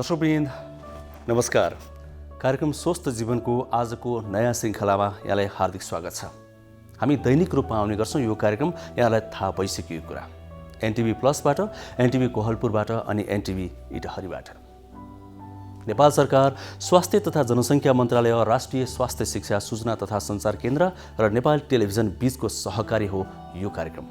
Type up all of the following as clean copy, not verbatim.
दर्शकवृन्द नमस्कार। कार्यक्रम स्वस्थ जीवनको आजको नयाँ श्रृङ्खलामा यहाँलाई हार्दिक स्वागत छ। हामी दैनिक रूपमा आउने गर्छौँ। यो कार्यक्रम यहाँलाई थाहा भइसकेको कुरा एनटिभी प्लसबाट, एनटिभी कोहलपुरबाट अनि एनटिभी इटहरीबाट। नेपाल सरकार स्वास्थ्य तथा जनसङ्ख्या मन्त्रालय, राष्ट्रिय स्वास्थ्य शिक्षा सूचना तथा सञ्चार केन्द्र र नेपाल टेलिभिजन बीचको सहकारी हो यो कार्यक्रम,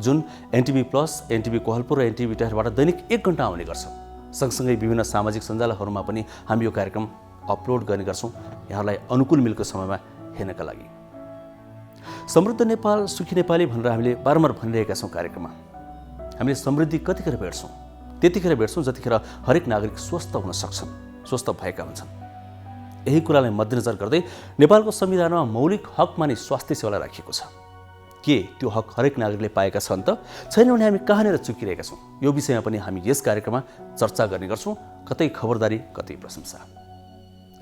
जुन एनटिभी प्लस, एनटिभी कोहलपुर र एनटिभी इटहरीबाट दैनिक 1 घण्टा आउने गर्छ। सँगसँगै विभिन्न सामाजिक सञ्जालहरूमा पनि हामी यो कार्यक्रम अपलोड गर्ने गर्छौँ यहाँलाई अनुकूल मिलेको समयमा हेर्नका लागि। समृद्ध नेपाल सुखी नेपाली भनेर हामीले बारम्बार भनिरहेका छौँ। कार्यक्रममा हामीले समृद्धि कतिखेर भेट्छौँ? त्यतिखेर भेट्छौँ जतिखेर हरेक नागरिक स्वस्थ हुन सक्छन्, स्वस्थ भएका हुन्छन्। यही कुरालाई मध्यनजर गर्दै नेपालको संविधानमा मौलिक हकमा नै स्वास्थ्य सेवालाई राखिएको छ। के त्यो हक हरेक नागरिकले पाएका छन् त? छैन भने हामी कहाँनिर चुकिरहेका छौँ? यो विषयमा पनि हामी यस कार्यक्रममा चर्चा गर्ने गर्छौँ, कतै खबरदारी कतै प्रशंसा।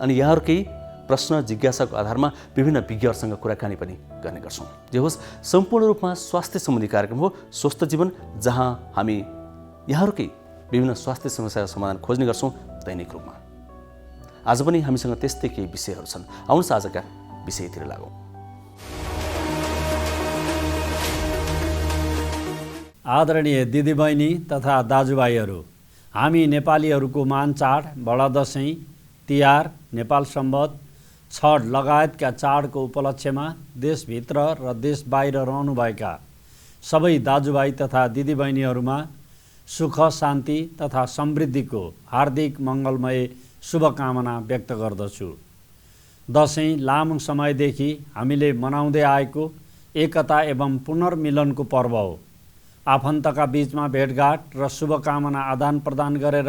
अनि यहाँहरूकै प्रश्न जिज्ञासाको आधारमा विभिन्न विज्ञहरूसँग कुराकानी पनि गर्ने गर्छौँ। जे होस्, सम्पूर्ण रूपमा स्वास्थ्य सम्बन्धी कार्यक्रम हो स्वस्थ जीवन, जहाँ हामी यहाँहरूकै विभिन्न स्वास्थ्य समस्याको समाधान खोज्ने गर्छौँ दैनिक रूपमा। आज पनि हामीसँग त्यस्तै केही विषयहरू छन्। आउनुहोस् आजका विषयतिर लागौँ। आदरणीय दिदीबहिनी तथा दाजुभाइहरू, हामी नेपालीहरूको मान चाड बडा दशैँ, तिहार, नेपाल सम्वत, छठ लगायतका चाडको उपलक्ष्यमा देशभित्र र देश बाहिर रहनुभएका सबै दाजुभाइ तथा दिदीबहिनीहरूमा सुख, शान्ति तथा समृद्धिको हार्दिक मङ्गलमय शुभकामना व्यक्त गर्दछु। दशैँ लामो समयदेखि हामीले मनाउँदै आएको एकता एवं पुनर्मिलनको पर्व हो। आफन्तका बीचमा भेटघाट र शुभकामना आदान प्रदान गरेर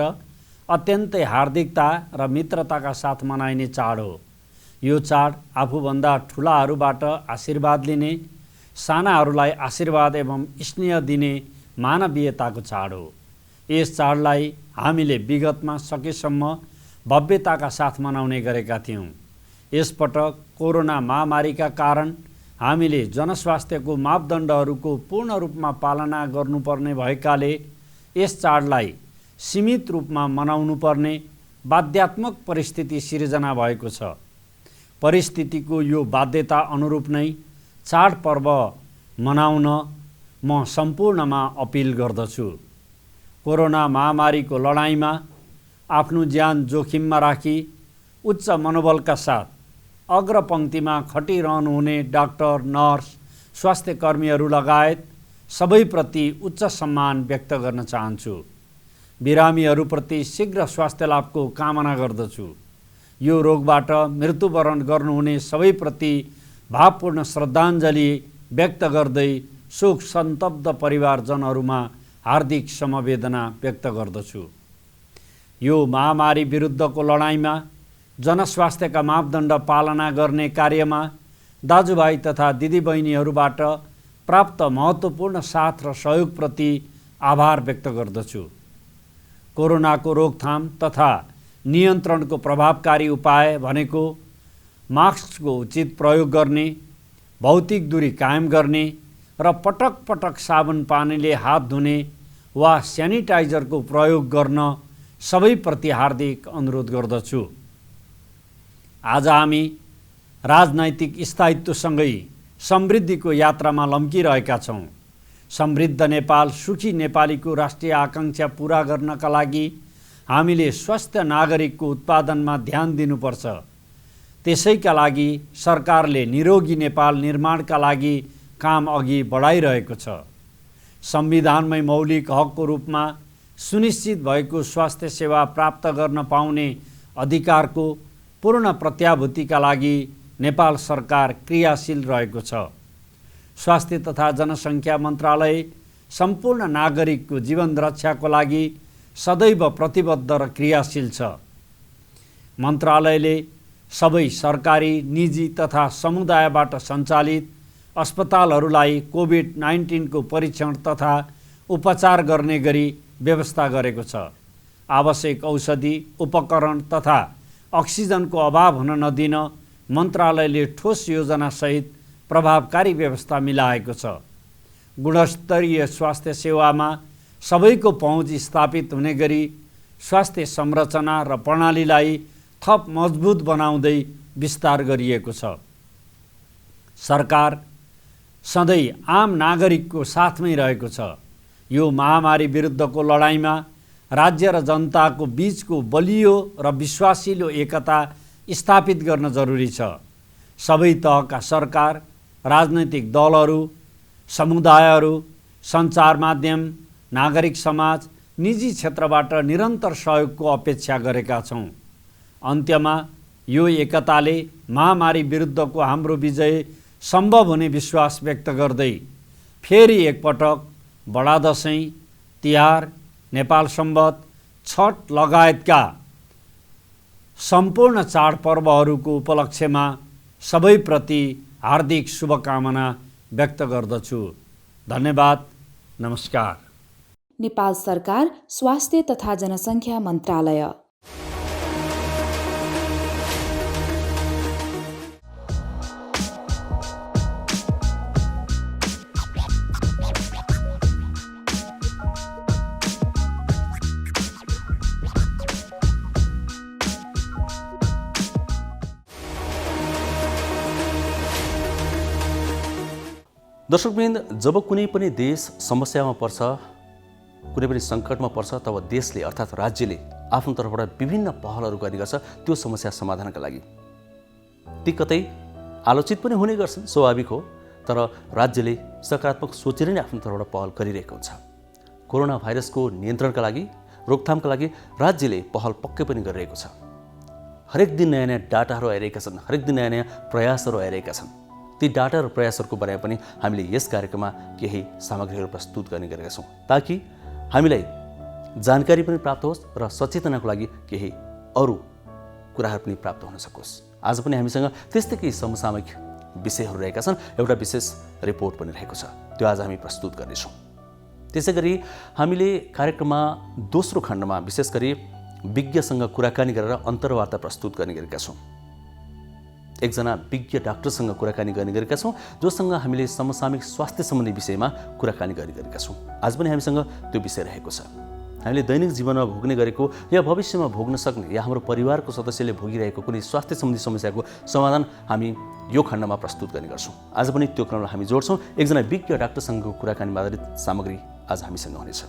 अत्यन्तै हार्दिकता र मित्रताका साथ मनाइने चाड हो। यो चाड आफूभन्दा ठुलाहरूबाट आशीर्वाद लिने, सानाहरूलाई आशीर्वाद एवं स्नेह दिने मानवीयताको चाड हो। यस चाडलाई हामीले विगतमा सकेसम्म भव्यताका साथ मनाउने गरेका थियौँ। यसपटक कोरोना महामारीका कारण हामीले जनस्वास्थ्यको मापदण्डहरूको पूर्ण रूपमा पालना गर्नुपर्ने भएकाले यस चाडलाई सीमित रूपमा मनाउनुपर्ने बाध्यात्मक परिस्थिति सिर्जना भएको छ। परिस्थितिको यो बाध्यता अनुरूप नै चाडपर्व मनाउन म सम्पूर्णमा अपिल गर्दछु। कोरोना महामारीको लडाइँमा आफ्नो ज्यान जोखिममा राखी उच्च मनोबलका साथ अग्रपङ्क्तिमा खटिरहनुहुने डाक्टर, नर्स, स्वास्थ्य कर्मीहरू लगायत सबैप्रति उच्च सम्मान व्यक्त गर्न चाहन्छु। बिरामीहरूप्रति शीघ्र स्वास्थ्य लाभको कामना गर्दछु। यो रोगबाट मृत्युवरण गर्नुहुने सबैप्रति भावपूर्ण श्रद्धाञ्जली व्यक्त गर्दै शोक सन्तप्त परिवारजनहरूमा हार्दिक समवेदना व्यक्त गर्दछु। यो महामारी विरुद्धको लडाइँमा जनस्वास्थ्यका मापदण्ड पालना गर्ने कार्यमा दाजुभाइ तथा दिदीबहिनीहरूबाट प्राप्त महत्त्वपूर्ण साथ र सहयोगप्रति आभार व्यक्त गर्दछु। कोरोनाको रोकथाम तथा नियन्त्रणको प्रभावकारी उपाय भनेको मास्कको उचित प्रयोग गर्ने, भौतिक दूरी कायम गर्ने र पटक पटक साबुन पानीले हात धुने वा स्यानिटाइजरको प्रयोग गर्न सबैप्रति हार्दिक अनुरोध गर्दछु। आज हामी राजनैतिक स्थायित्वसँगै समृद्धिको यात्रामा लम्किरहेका छौँ। समृद्ध नेपाल सुखी नेपालीको राष्ट्रिय आकाङ्क्षा पुरा गर्नका लागि हामीले स्वस्थ नागरिकको उत्पादनमा ध्यान दिनुपर्छ। त्यसैका लागि सरकारले निरोगी नेपाल निर्माणका लागि काम अघि बढाइरहेको छ। संविधानमै मौलिक हकको रूपमा सुनिश्चित भएको स्वास्थ्य सेवा प्राप्त गर्न पाउने अधिकारको पूर्ण प्रत्याभूतिका लागि नेपाल सरकार क्रियाशील रहेको छ। स्वास्थ्य तथा जनसङ्ख्या मन्त्रालय सम्पूर्ण नागरिकको जीवन रक्षाको लागि सदैव प्रतिबद्ध र क्रियाशील छ। मन्त्रालयले सबै सरकारी, निजी तथा समुदायबाट सञ्चालित अस्पतालहरूलाई कोभिड-19 को परीक्षण तथा उपचार गर्ने गरी व्यवस्था गरेको छ। आवश्यक औषधि, उपकरण तथा अक्सिजनको अभाव हुन नदिन मन्त्रालयले ठोस योजनासहित प्रभावकारी व्यवस्था मिलाएको छ। गुणस्तरीय स्वास्थ्य सेवामा सबैको पहुँच स्थापित हुने गरी स्वास्थ्य संरचना र प्रणालीलाई थप मजबुत बनाउँदै विस्तार गरिएको छ। सरकार सधैँ आम नागरिकको साथमै रहेको छ। यो महामारी विरुद्धको लडाइँमा राज्य र जनताको बीचको बलियो र विश्वासिलो एकता स्थापित गर्न जरुरी छ। सबै तहका सरकार, राजनैतिक दलहरू, समुदायहरू, सञ्चार माध्यम, नागरिक समाज, निजी क्षेत्रबाट निरन्तर सहयोगको अपेक्षा गरेका छौँ। अन्त्यमा यो एकताले महामारी विरुद्धको हाम्रो विजय सम्भव हुने विश्वास व्यक्त गर्दै फेरि एकपटक बडा दशैँ, तिहार, नेपाल सम्वत, छठ लगायतका सम्पूर्ण चाडपर्वहरूको उपलक्ष्यमा सबैप्रति हार्दिक शुभकामना व्यक्त गर्दछु। धन्यवाद। नमस्कार। नेपाल सरकार स्वास्थ्य तथा जनसङ्ख्या मन्त्रालय। दर्शकवृन्द, जब कुनै पनि देश समस्यामा पर्छ, कुनै पनि सङ्कटमा पर्छ, तब देशले अर्थात् राज्यले आफ्नो तर्फबाट विभिन्न पहलहरू गर्ने गर्छ त्यो समस्या समाधानका लागि। ती कतै आलोचित पनि हुने गर्छन्, स्वाभाविक हो, तर राज्यले सकारात्मक सोचेर नै आफ्नो तर्फबाट पहल गरिरहेको हुन्छ। कोरोना भाइरसको नियन्त्रणका लागि, रोकथामका लागि राज्यले पहल पक्कै पनि गरिरहेको छ। हरेक दिन नयाँ नयाँ डाटाहरू आइरहेका छन्, हरेक दिन नयाँ नयाँ प्रयासहरू आइरहेका छन्। ती डाटा र प्रयासहरूको बारेमा पनि हामीले यस कार्यक्रममा केही सामग्रीहरू प्रस्तुत गर्ने गरेका छौँ, ताकि हामीलाई जानकारी पनि प्राप्त होस् र सचेतनाको लागि केही अरू कुराहरू पनि प्राप्त हुन सकोस्। आज पनि हामीसँग त्यस्तै केही समसामयिक विषयहरू रहेका छन्। एउटा विशेष रिपोर्ट पनि रहेको छ, त्यो आज हामी प्रस्तुत गर्नेछौँ। त्यसै गरी हामीले कार्यक्रममा दोस्रो खण्डमा विशेष गरी विज्ञसँग कुराकानी गरेर अन्तर्वार्ता प्रस्तुत गर्ने गरेका छौँ। एकजना विज्ञ डाक्टरसँग कुराकानी गर्ने गरेका छौँ, जोसँग हामीले समसामयिक स्वास्थ्य सम्बन्धी विषयमा कुराकानी गर्ने गरेका छौँ। आज पनि हामीसँग त्यो विषय रहेको छ। हामीले दैनिक जीवनमा भोग्ने गरेको या भविष्यमा भोग्न सक्ने या हाम्रो परिवारको सदस्यले भोगिरहेको कुनै स्वास्थ्य सम्बन्धी समस्याको समाधान हामी यो खण्डमा प्रस्तुत गर्ने गर्छौँ। आज पनि त्यो क्रमलाई हामी जोड्छौँ। एकजना विज्ञ डाक्टरसँगको कुराकानीमा आधारित सामग्री आज हामीसँग हुनेछ।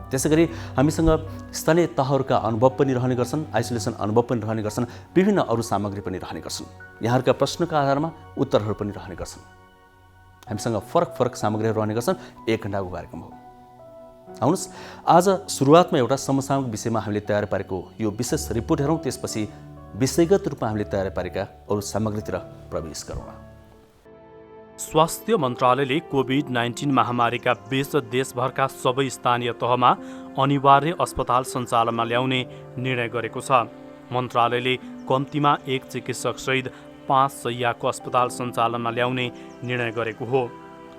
त्यसै गरी हामीसँग स्थानीय तहहरूका अनुभव पनि रहने गर्छन्, आइसोलेसन अनुभव पनि रहने गर्छन्, विभिन्न अरू सामग्री पनि रहने गर्छन्। यहाँहरूका प्रश्नका आधारमा उत्तरहरू पनि रहने गर्छन्। हामीसँग फरक फरक सामग्रीहरू रहने गर्छन्। 1 घण्टाको कार्यक्रम हो। आउनुहोस्, आज सुरुवातमा एउटा समसामयिक विषयमा हामीले तयार पारेको यो विशेष रिपोर्ट हेरौँ, त्यसपछि विषयगत रूपमा हामीले तयार पारेका अरू सामग्रीतिर प्रवेश गरौँ। स्वास्थ्य मन्त्रालयले कोभिड-19 महामारीका बीच देशभरका सबै स्थानीय तहमा अनिवार्य अस्पताल सञ्चालनमा ल्याउने निर्णय गरेको छ। मन्त्रालयले कम्तीमा 1 चिकित्सकसहित 5 शय्याको अस्पताल सञ्चालनमा ल्याउने निर्णय गरेको हो।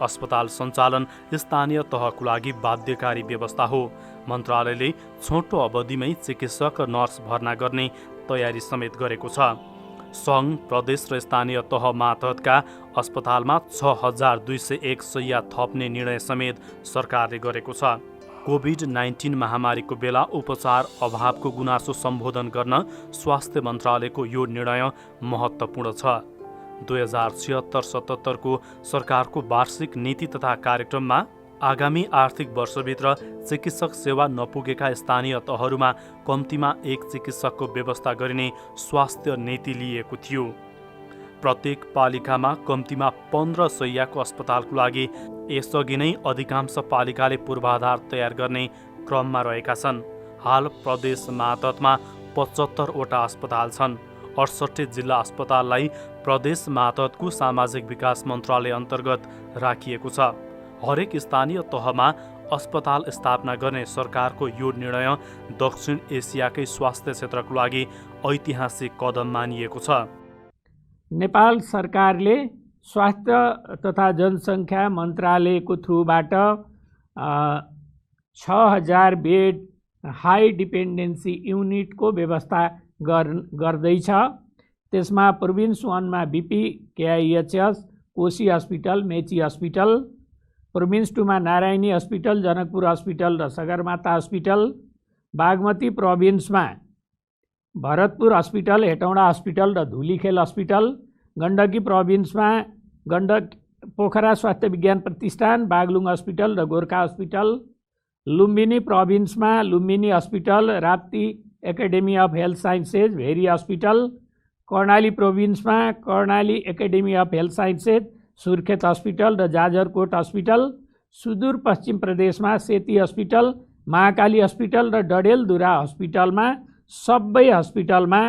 अस्पताल सञ्चालन स्थानीय तहको लागि बाध्यकारी व्यवस्था हो। मन्त्रालयले छोटो अवधिमै चिकित्सक र नर्स भर्ना गर्ने तयारी समेत गरेको छ। सङ्घ, प्रदेश र स्थानीय तह मातहतका अस्पतालमा 6201 शय्या थप्ने निर्णय समेत सरकारले गरेको छ। कोभिड-19 महामारीको बेला उपचार अभावको गुनासो सम्बोधन गर्न स्वास्थ्य मन्त्रालयको यो निर्णय महत्त्वपूर्ण छ। 2076-77 को सरकारको वार्षिक नीति तथा कार्यक्रममा आगामी आर्थिक वर्षभित्र चिकित्सक सेवा नपुगेका स्थानीय तहहरूमा कम्तीमा 1 चिकित्सकको व्यवस्था गरिने स्वास्थ्य नीति लिएको थियो। प्रत्येक पालिकामा कम्तीमा 15 शय्याको अस्पतालको लागि यसअघि नै अधिकांश पालिकाले पूर्वाधार तयार गर्ने क्रममा रहेका छन्। हाल प्रदेश मातहतमा 75 वटा अस्पताल छन्। 68 जिल्ला अस्पताललाई प्रदेश मातहतको सामाजिक विकास मन्त्रालय अन्तर्गत राखिएको छ। हरेक स्थानीय तहमा अस्पताल स्थापना गर्ने सरकारको यो निर्णय दक्षिण एसियाकै स्वास्थ्य क्षेत्रको लागि ऐतिहासिक कदम मानिएको छ। नेपाल सरकारले स्वास्थ्य तथा जनसङ्ख्या मन्त्रालयको थ्रुबाट 6000 बेड हाई डिपेन्डेन्सी युनिटको व्यवस्था गर्दैछ। त्यसमा प्रोभिन्स 1 मा BP KIHS, Koshi hospital, Mechi hospital, province 2 मा नारायणी हस्पिटल, जनकपुर हस्पिटल र सगरमाथा हस्पिटल, बागमती प्रोभिन्समा भरतपुर हस्पिटल, हेटौँडा हस्पिटल र धुलीखेल हस्पिटल। गण्डकी प्रोभिन्समा गण्डक पोखरा स्वास्थ्य विज्ञान प्रतिष्ठान, बागलुङ हस्पिटल र गोर्खा हस्पिटल। लुम्बिनी प्रोभिन्समा Lumbini hospital, Rapti academy of health sciences, Bheri hospital. Karnali प्रोभिन्समा Karnali academy of health sciences, Surkhet hospital र जाजरकोट हस्पिटल। सुदूरपश्चिम प्रदेशमा सेती हस्पिटल, महाकाली हस्पिटल र डडेलधुरा हस्पिटलमा सबै हस्पिटलमा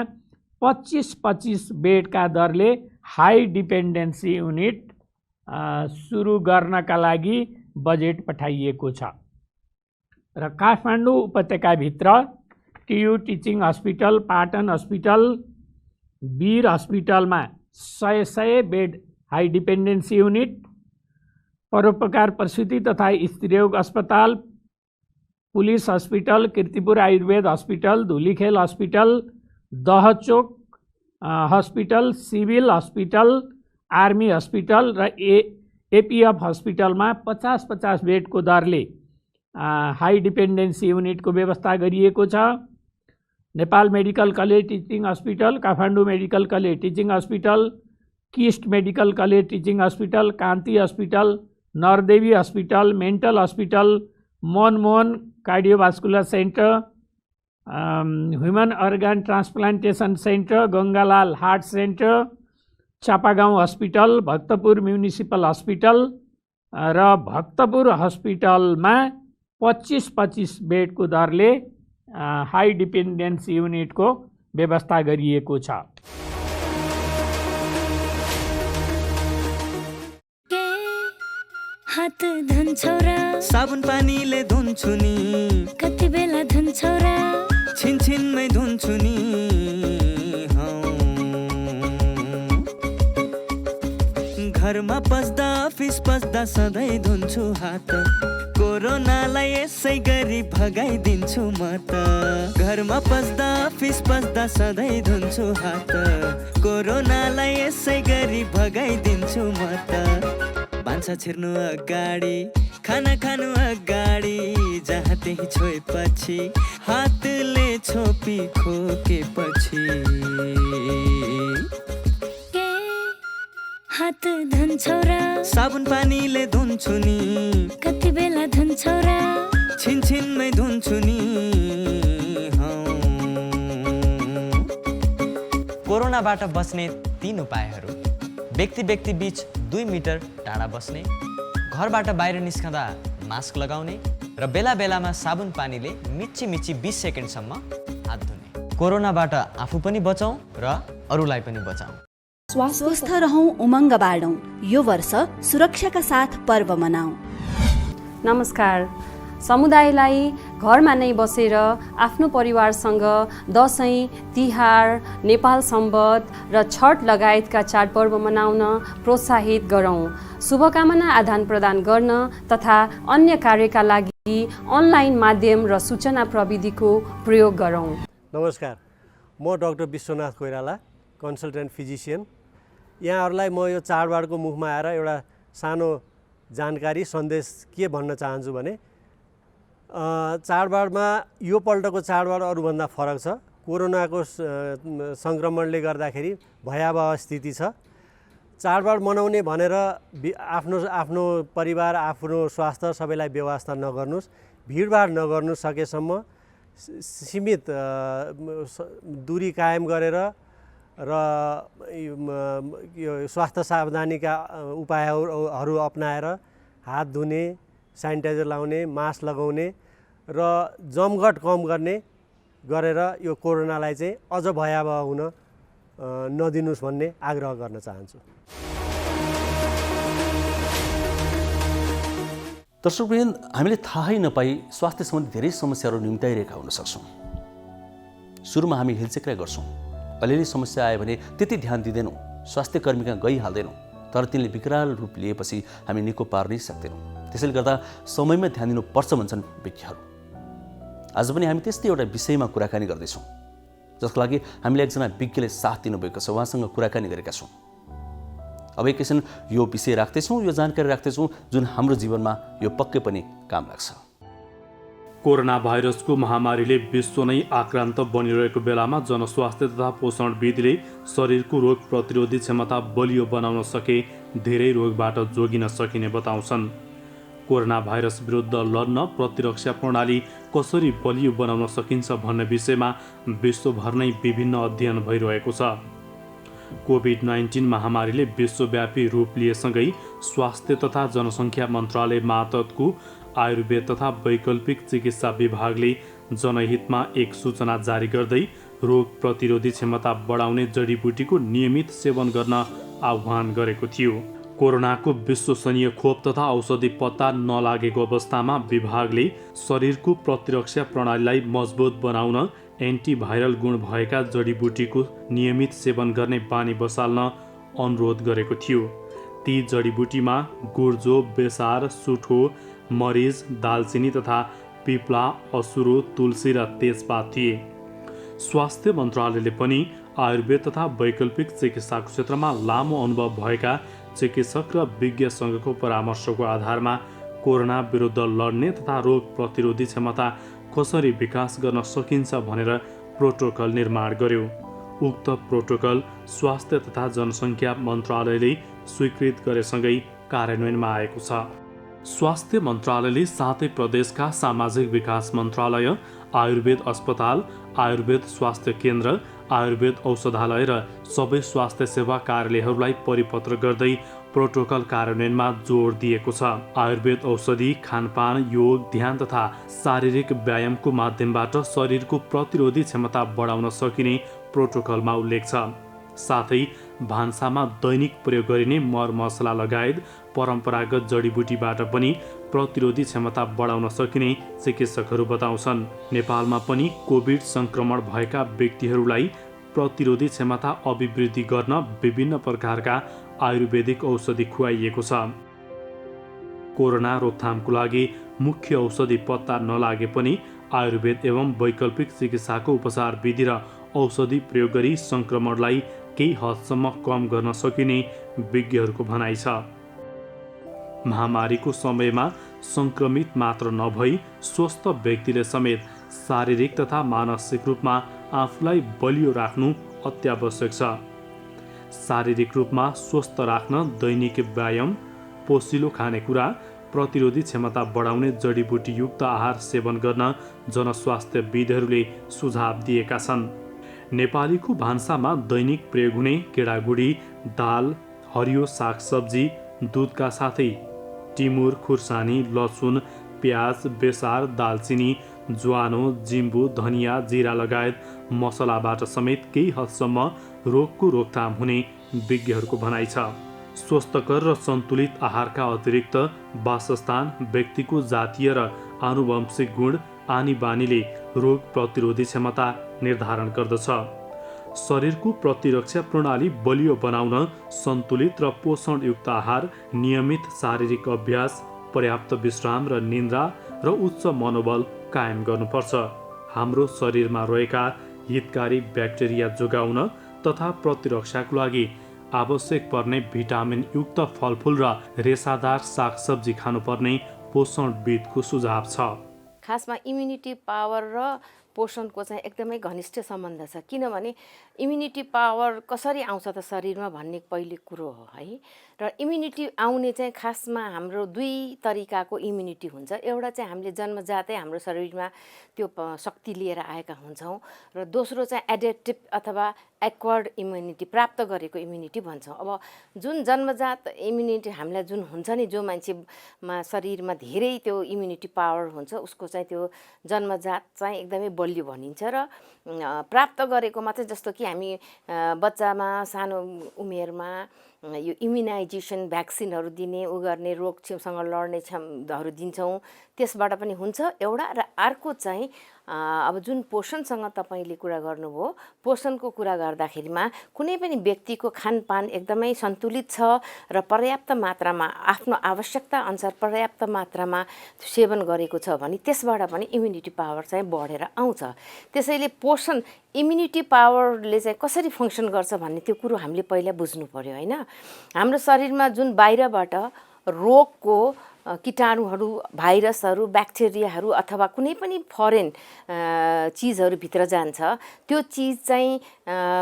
25-25 बेडका दरले हाई डिपेन्डेन्सी युनिट सुरु गर्नका लागि बजेट पठाइएको छ। र काठमाडौँ उपत्यकाभित्र TU teaching hospital, Patan hospital, Bir हस्पिटलमा 100 बेड हाई डिपेन्डेन्सी युनिट, परोपकार प्रसुति तथा स्त्रीरोग अस्पताल, police hospital, Kirtipur Ayurveda hospital, Dhulikhel hospital, Dahachok hospital, civil hospital, army hospital र एपिएफ हस्पिटलमा 50-50 बेडको दरले हाई डिपेन्डेन्सी युनिटको व्यवस्था गरिएको छ। Nepal medical college teaching hospital, Kathmandu medical college teaching hospital, KIST medical college teaching hospital, Kanti hospital, Nardevi hospital, mental hospital, Manmohan cardiovascular centre, human organ transplantation centre, Gangalal heart centre, Chapagaun hospital, Bhaktapur municipal hospital र भक्तपुर हस्पिटलमा 25-25 बेडको दरले हाई डिपेन्डेन्सी युनिटको व्यवस्था गरिएको छ। हात धुन्छौ र साबुन पानीले धुन्छु नि, कति बेला धुन्छौ र छिनछिनमै धुन्छु नि। घरमा पस्दा अफिस पस्दा सधैँ धुन्छु हात, कोरोनालाई यसै गरी भगाइदिन्छु म त। घरमा पस्दा अफिस पस्दा सधैँ धुन्छु हात, कोरोनालाई यसै गरी भगाइदिन्छु म त। भान्सा छिर्नु अगाडि, खाना खानु अगाडि, जहाँ त्यही छोएपछि हातले छोपी खोकेपछि। हात धुन्छौ र साबुन पानीले धुन्छु नि, कति बेला धुन्छौ र छिनछिनमै धुन्छु नि। कोरोनाबाट बच्ने 3 उपायहरू: व्यक्ति बीच 2 मिटर टाढा बस्ने, घरबाट बाहिर निस्कँदा मास्क लगाउने र बेला बेलामा साबुन पानीले मिची 20 सेकेन्डसम्म हात धुने। कोरोनाबाट आफू पनि बचाउँ र अरूलाई पनि बचाउँ। स्वस्थ रहौं, उमङ्ग बाँडौं। यो वर्ष सुरक्षाका साथ पर्व मनाऊ। नमस्कार। समुदायलाई घरमा नै बसेर आफ्नो परिवारसँग दसैँ, तिहार, नेपाल सम्वत र छठ लगायतका चाडपर्व मनाउन प्रोत्साहित गरौँ। शुभकामना आदान प्रदान गर्न तथा अन्य कार्यका लागि अनलाइन माध्यम र सूचना प्रविधिको प्रयोग गरौँ। नमस्कार, म doctor Vishwanath Koirala, consultant physician. यहाँहरूलाई म यो चाडबाडको मुखमा आएर एउटा सानो जानकारी सन्देश के भन्न चाहन्छु भने, चाडबाडमा यो पल्टको चाडबाड अरूभन्दा फरक छ। कोरोनाको सङ्क्रमणले गर्दाखेरि भयावह स्थिति छ। चाडबाड मनाउने भनेर आफ्नो परिवार, आफ्नो स्वास्थ्य सबैलाई बेवास्ता नगर्नुहोस्, भिडभाड नगर्नु, सकेसम्म सीमित दूरी कायम गरेर र यो स्वास्थ्य सावधानीका उपायहरू अपनाएर हात धुने, सेनिटाइजर लाउने, मास्क लगाउने र जमघट कम गरेर यो कोरोनालाई चाहिँ अझ भयावह हुन नदिनुहोस् भन्ने आग्रह गर्न चाहन्छु। दर्शकवृन्द, हामीले थाहै नपाई स्वास्थ्य सम्बन्धी धेरै समस्याहरू निम्त्याइरहेका हुन सक्छौँ। सुरुमा हामी हिलचेक्राइ गर्छौँ, अलिअलि समस्या आयो भने त्यति ध्यान दिँदैनौँ, स्वास्थ्य कर्मीका गइहाल्दैनौँ, तर तिनले विकराल रूप लिएपछि हामी निको पार्नै सक्दैनौँ। त्यसैले गर्दा समयमा ध्यान दिनुपर्छ भन्छन् विज्ञहरू। आज पनि हामी त्यस्तै एउटा विषयमा कुराकानी गर्दैछौँ, जसको लागि हामीले एकजना विज्ञले साथ दिनुभएको छ, उहाँसँग कुराकानी गरेका छौँ। अब एकैछिन यो विषय राख्दैछौँ, यो जानकारी राख्दैछौँ जुन हाम्रो जीवनमा यो पक्कै पनि काम लाग्छ। कोरोना भाइरसको महामारीले विश्व नै आक्रान्त बनिरहेको बेलामा जनस्वास्थ्य तथा पोषणविदले शरीरको रोग प्रतिरोधी क्षमता बलियो बनाउन सके धेरै रोगबाट जोगिन सकिने बताउँछन्। कोरोना भाइरस विरुद्ध लड्न प्रतिरक्षा प्रणाली कसरी बलियो बनाउन सकिन्छ भन्ने विषयमा विश्वभर नै विभिन्न अध्ययन भइरहेको छ। कोभिड-19 महामारीले विश्वव्यापी रूप लिएसँगै स्वास्थ्य तथा जनसङ्ख्या मन्त्रालय मातहतको आयुर्वेद तथा वैकल्पिक चिकित्सा विभागले जनहितमा एक सूचना जारी गर्दै रोग प्रतिरोधी क्षमता बढाउने जडीबुटीको नियमित सेवन गर्न आह्वान गरेको थियो। कोरोनाको विश्वसनीय खोप तथा औषधि पत्ता नलागेको अवस्थामा विभागले शरीरको प्रतिरक्षा प्रणालीलाई मजबुत बनाउन एन्टिभाइरल गुण भएका जडीबुटीको नियमित सेवन गर्ने बानी बसाल्न अनुरोध गरेको थियो। ती जडीबुटीमा गुर्जो, बेसार, सुठो, मरिच, दालचिनी तथा पिप्ला, असुरो, तुलसी र तेजपात थिए। स्वास्थ्य मन्त्रालयले पनि आयुर्वेद तथा वैकल्पिक चिकित्साको क्षेत्रमा लामो अनुभव भएका चिकित्सक र विज्ञ सङ्घको परामर्शको आधारमा कोरोना विरुद्ध लड्ने तथा रोग प्रतिरोधी क्षमता कसरी विकास गर्न सकिन्छ भनेर प्रोटोकल निर्माण गर्यो। उक्त प्रोटोकल स्वास्थ्य तथा जनसङ्ख्या मन्त्रालयले स्वीकृत गरेसँगै कार्यान्वयनमा आएको छ। स्वास्थ्य मन्त्रालयले 7 प्रदेशका सामाजिक विकास मन्त्रालय, आयुर्वेद अस्पताल, आयुर्वेद स्वास्थ्य केन्द्र, आयुर्वेद औषधालय र सबै स्वास्थ्य सेवा कार्यालयहरूलाई परिपत्र गर्दै प्रोटोकल कार्यान्वयनमा जोड दिएको छ। आयुर्वेद औषधि, खानपान, योग, ध्यान तथा शारीरिक व्यायामको माध्यमबाट शरीरको प्रतिरोधी क्षमता बढाउन सकिने प्रोटोकलमा उल्लेख छ। साथै भान्सामा दैनिक प्रयोग गरिने मरमसला लगायत परम्परागत जडीबुटीबाट पनि प्रतिरोधी क्षमता बढाउन सकिने चिकित्सकहरू बताउँछन्। नेपालमा पनि कोभिड सङ्क्रमण भएका व्यक्तिहरूलाई प्रतिरोधी क्षमता अभिवृद्धि गर्न विभिन्न प्रकारका आयुर्वेदिक औषधि खुवाइएको छ। कोरोना रोकथामको लागि मुख्य औषधि पत्ता नलागे पनि आयुर्वेद एवं वैकल्पिक चिकित्साको उपचार विधि र औषधि प्रयोग गरी सङ्क्रमणलाई केही हदसम्म कम गर्न सकिने विज्ञहरूको भनाइ छ। महामारीको समयमा सङ्क्रमित मात्र नभई स्वस्थ व्यक्तिले समेत शारीरिक तथा मानसिक रूपमा आफूलाई बलियो राख्नु अत्यावश्यक छ। शारीरिक रूपमा स्वस्थ राख्न दैनिक व्यायाम, पोषिलो खानेकुरा, प्रतिरोधी क्षमता बढाउने जडीबुटीयुक्त आहार सेवन गर्न जनस्वास्थ्यविदहरूले सुझाव दिएका छन्। नेपालीको भान्सामा दैनिक प्रयोग हुने गेडागुडी, दाल, हरियो सागसब्जी, दुधका साथै टिमुर, खुर्सानी, लसुन, प्याज, बेसार, दालचिनी, ज्वानो, जिम्बु, धनिया, जिरा लगायत मसलाबाट समेत केही हदसम्म रोगको रोकथाम हुने विज्ञहरूको भनाइ छ। स्वस्थकर र सन्तुलित आहारका अतिरिक्त वासस्थान, व्यक्तिको जातीय र आनुवंशिक गुण, आनी बानीले रोग प्रतिरोधी क्षमता निर्धारण गर्दछ। शरीरको प्रतिरक्षा प्रणाली बलियो बनाउन सन्तुलित र पोषणयुक्त आहार, नियमित शारीरिक अभ्यास, पर्याप्त विश्राम र निन्द्रा र उच्च मनोबल कायम गर्नुपर्छ। हाम्रो शरीरमा रहेका हितकारी ब्याक्टेरिया जोगाउन तथा प्रतिरक्षाको लागि आवश्यक पर्ने भिटामिन युक्त फलफुल र रेसादार सागसब्जी खानुपर्ने पोषणविदको सुझाव छ। खासमा इम्युनिटी पावर र पोषणको चाहिँ एकदमै घनिष्ठ सम्बन्ध छ। किनभने इम्युनिटी पावर कसरी आउँछ त शरीरमा भन्ने पहिलो कुरो हो है। र इम्युनिटी आउने चाहिँ खासमा हाम्रो दुई तरिकाको इम्युनिटी हुन्छ। एउटा चाहिँ हामीले जन्मजातै हाम्रो शरीरमा त्यो शक्ति लिएर आएका हुन्छौँ र दोस्रो चाहिँ एडेप्टिभ अथवा एक्वायर्ड इम्युनिटी, प्राप्त गरेको इम्युनिटी भन्छौँ। अब जुन जन्मजात इम्युनिटी हामीलाई जुन हुन्छ नि, जो मान्छेमा शरीरमा धेरै त्यो इम्युनिटी पावर हुन्छ उसको चाहिँ त्यो जन्मजात चाहिँ एकदमै बलियो भनिन्छ। र प्राप्त गरेको मात्रै, जस्तो कि हामी बच्चामा सानो उमेरमा यो इम्युनाइजेसन भ्याक्सिनहरू दिने, उ गर्ने, रोगसँग लड्ने क्षमताहरू दिन्छौँ, त्यसबाट पनि हुन्छ एउटा। र अर्को चाहिँ अब जुन पोषणसँग तपाईँले कुरा गर्नुभयो, पोषणको कुरा गर्दाखेरिमा कुनै पनि व्यक्तिको खानपान एकदमै सन्तुलित छ र पर्याप्त मात्रामा आफ्नो आवश्यकता अनुसार पर्याप्त मात्रामा सेवन गरेको छ भने त्यसबाट पनि इम्युनिटी पावर चाहिँ बढेर आउँछ। त्यसैले पोषण, इम्युनिटी पावरले चाहिँ कसरी फङ्सन गर्छ भन्ने त्यो कुरो हामीले पहिला बुझ्नु पर्यो होइन। हाम्रो शरीरमा जुन बाहिरबाट रोगको कीटाणुहरू, भाइरसहरू, ब्याक्टेरियाहरू अथवा कुनै पनि फरेन चिजहरू भित्र जान्छ, त्यो चिज चाहिँ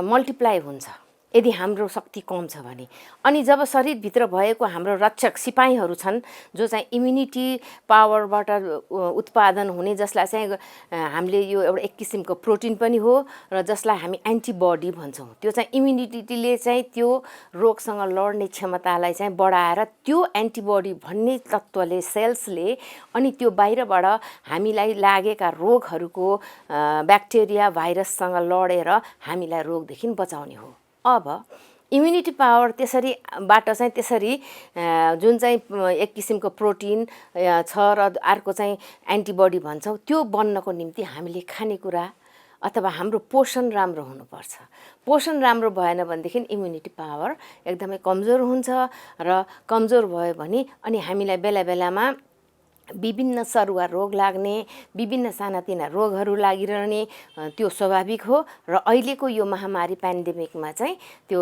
मल्टिप्लाई हुन्छ यदि हाम्रो शक्ति कम छ भने। अनि जब शरीरभित्र भएको हाम्रो रक्षक सिपाहीहरू छन् जो चाहिँ इम्युनिटी पावरबाट उत्पादन हुने, जसलाई चाहिँ हामीले यो एउटा एक किसिमको प्रोटिन पनि हो र जसलाई हामी एन्टिबडी भन्छौँ, त्यो चाहिँ इम्युनिटीले चाहिँ त्यो रोगसँग लड्ने क्षमतालाई चाहिँ बढाएर त्यो एन्टिबडी भन्ने तत्त्वले, सेल्सले अनि त्यो बाहिरबाट हामीलाई लागेका रोगहरूको ब्याक्टेरिया भाइरससँग लडेर हामीलाई रोगदेखि बचाउने हो। अब इम्युनिटी पावर त्यसरी जुन चाहिँ एक किसिमको प्रोटिन छ र अर्को चाहिँ एन्टिबडी भन्छौँ, त्यो बन्नको निम्ति हामीले खानेकुरा अथवा हाम्रो पोषण राम्रो हुनुपर्छ। पोषण राम्रो भएन भनेदेखि इम्युनिटी पावर एकदमै कमजोर हुन्छ र कमजोर भयो भने अनि हामीलाई बेला बेलामा विभिन्न सरुवा रोग लाग्ने, विभिन्न सानातिना रोगहरू लागिरहने त्यो स्वाभाविक हो। र अहिलेको यो महामारी पेन्डेमिकमा चाहिँ त्यो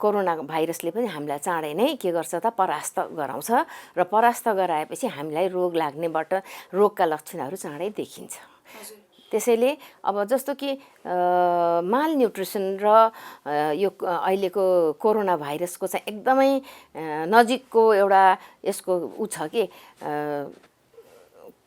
कोरोना भाइरसले पनि हामीलाई चाँडै नै के गर्छ त परास्त गराउँछ र परास्त गराएपछि हामीलाई रोग लाग्नेबाट रोगका लक्षणहरू चाँडै देखिन्छ। त्यसैले अब जस्तो कि माल न्युट्रिसन र यो अहिलेको कोरोना भाइरसको चाहिँ एकदमै नजिकको एउटा यसको छ कि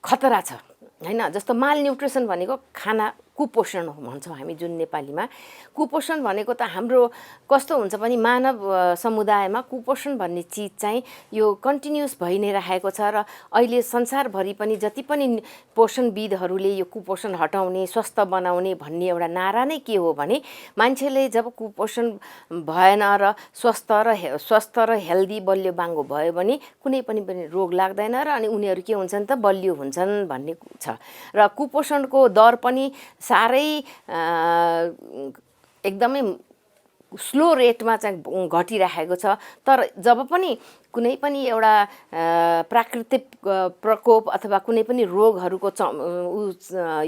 खतरा छ हैन। जस्तो माल न्युट्रिसन भनेको खाना कुपोषण भन्छौँ हामी जुन नेपालीमा। कुपोषण भनेको त हाम्रो कस्तो हुन्छ भने मानव समुदायमा कुपोषण भन्ने चिज चाहिँ यो कन्टिन्युस भइ नै रहेको छ र अहिले संसारभरि पनि जति पनि पोषणविदहरूले यो कुपोषण हटाउने, स्वस्थ बनाउने भन्ने एउटा नारा नै के हो भने मान्छेले जब कुपोषण भएन र स्वस्थ र हेल्दी बलियो बाङ्गो भयो भने कुनै पनि रोग लाग्दैन र अनि उनीहरू के हुन्छन् त बलियो हुन्छन् भन्ने छ। र कुपोषणको दर पनि साह्रै एकदमै स्लो रेटमा चाहिँ घटिरहेको छ। तर जब पनि कुनै पनि एउटा प्राकृतिक प्रकोप अथवा कुनै पनि रोगहरूको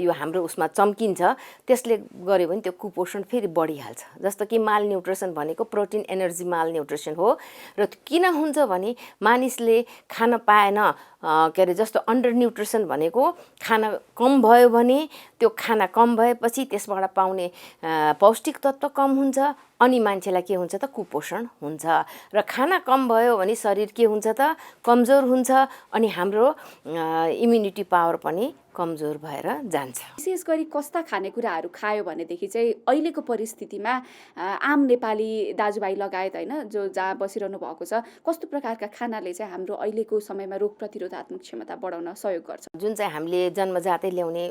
यो हाम्रो उसमा चम्किन्छ, त्यसले गर्यो भने त्यो कुपोषण फेरि बढिहाल्छ। जस्तो कि माल न्युट्रिसन भनेको प्रोटिन एनर्जी माल न्युट्रिसन हो र किन हुन्छ भने मानिसले खान पाएन, के अरे जस्तो अन्डर न्युट्रिसन भनेको खाना कम भयो भने त्यो खाना कम भएपछि त्यसबाट पाउने पौष्टिक तत्त्व कम हुन्छ अनि मान्छेलाई के हुन्छ त कुपोषण हुन्छ। र खाना कम भयो भने शरीर के हुन्छ त कमजोर हुन्छ अनि हाम्रो इम्युनिटी पावर पनि कमजोर भएर जान्छ। विशेष गरी कस्ता खानेकुराहरू खायो भनेदेखि चाहिँ अहिलेको परिस्थितिमा आम नेपाली दाजुभाइ लगायत होइन जो जहाँ बसिरहनु भएको छ, कस्तो प्रकारका खानाले चाहिँ हाम्रो अहिलेको समयमा रोग प्रतिरोधात्मक क्षमता बढाउन सहयोग गर्छ? जुन चाहिँ हामीले जन्मजातै ल्याउने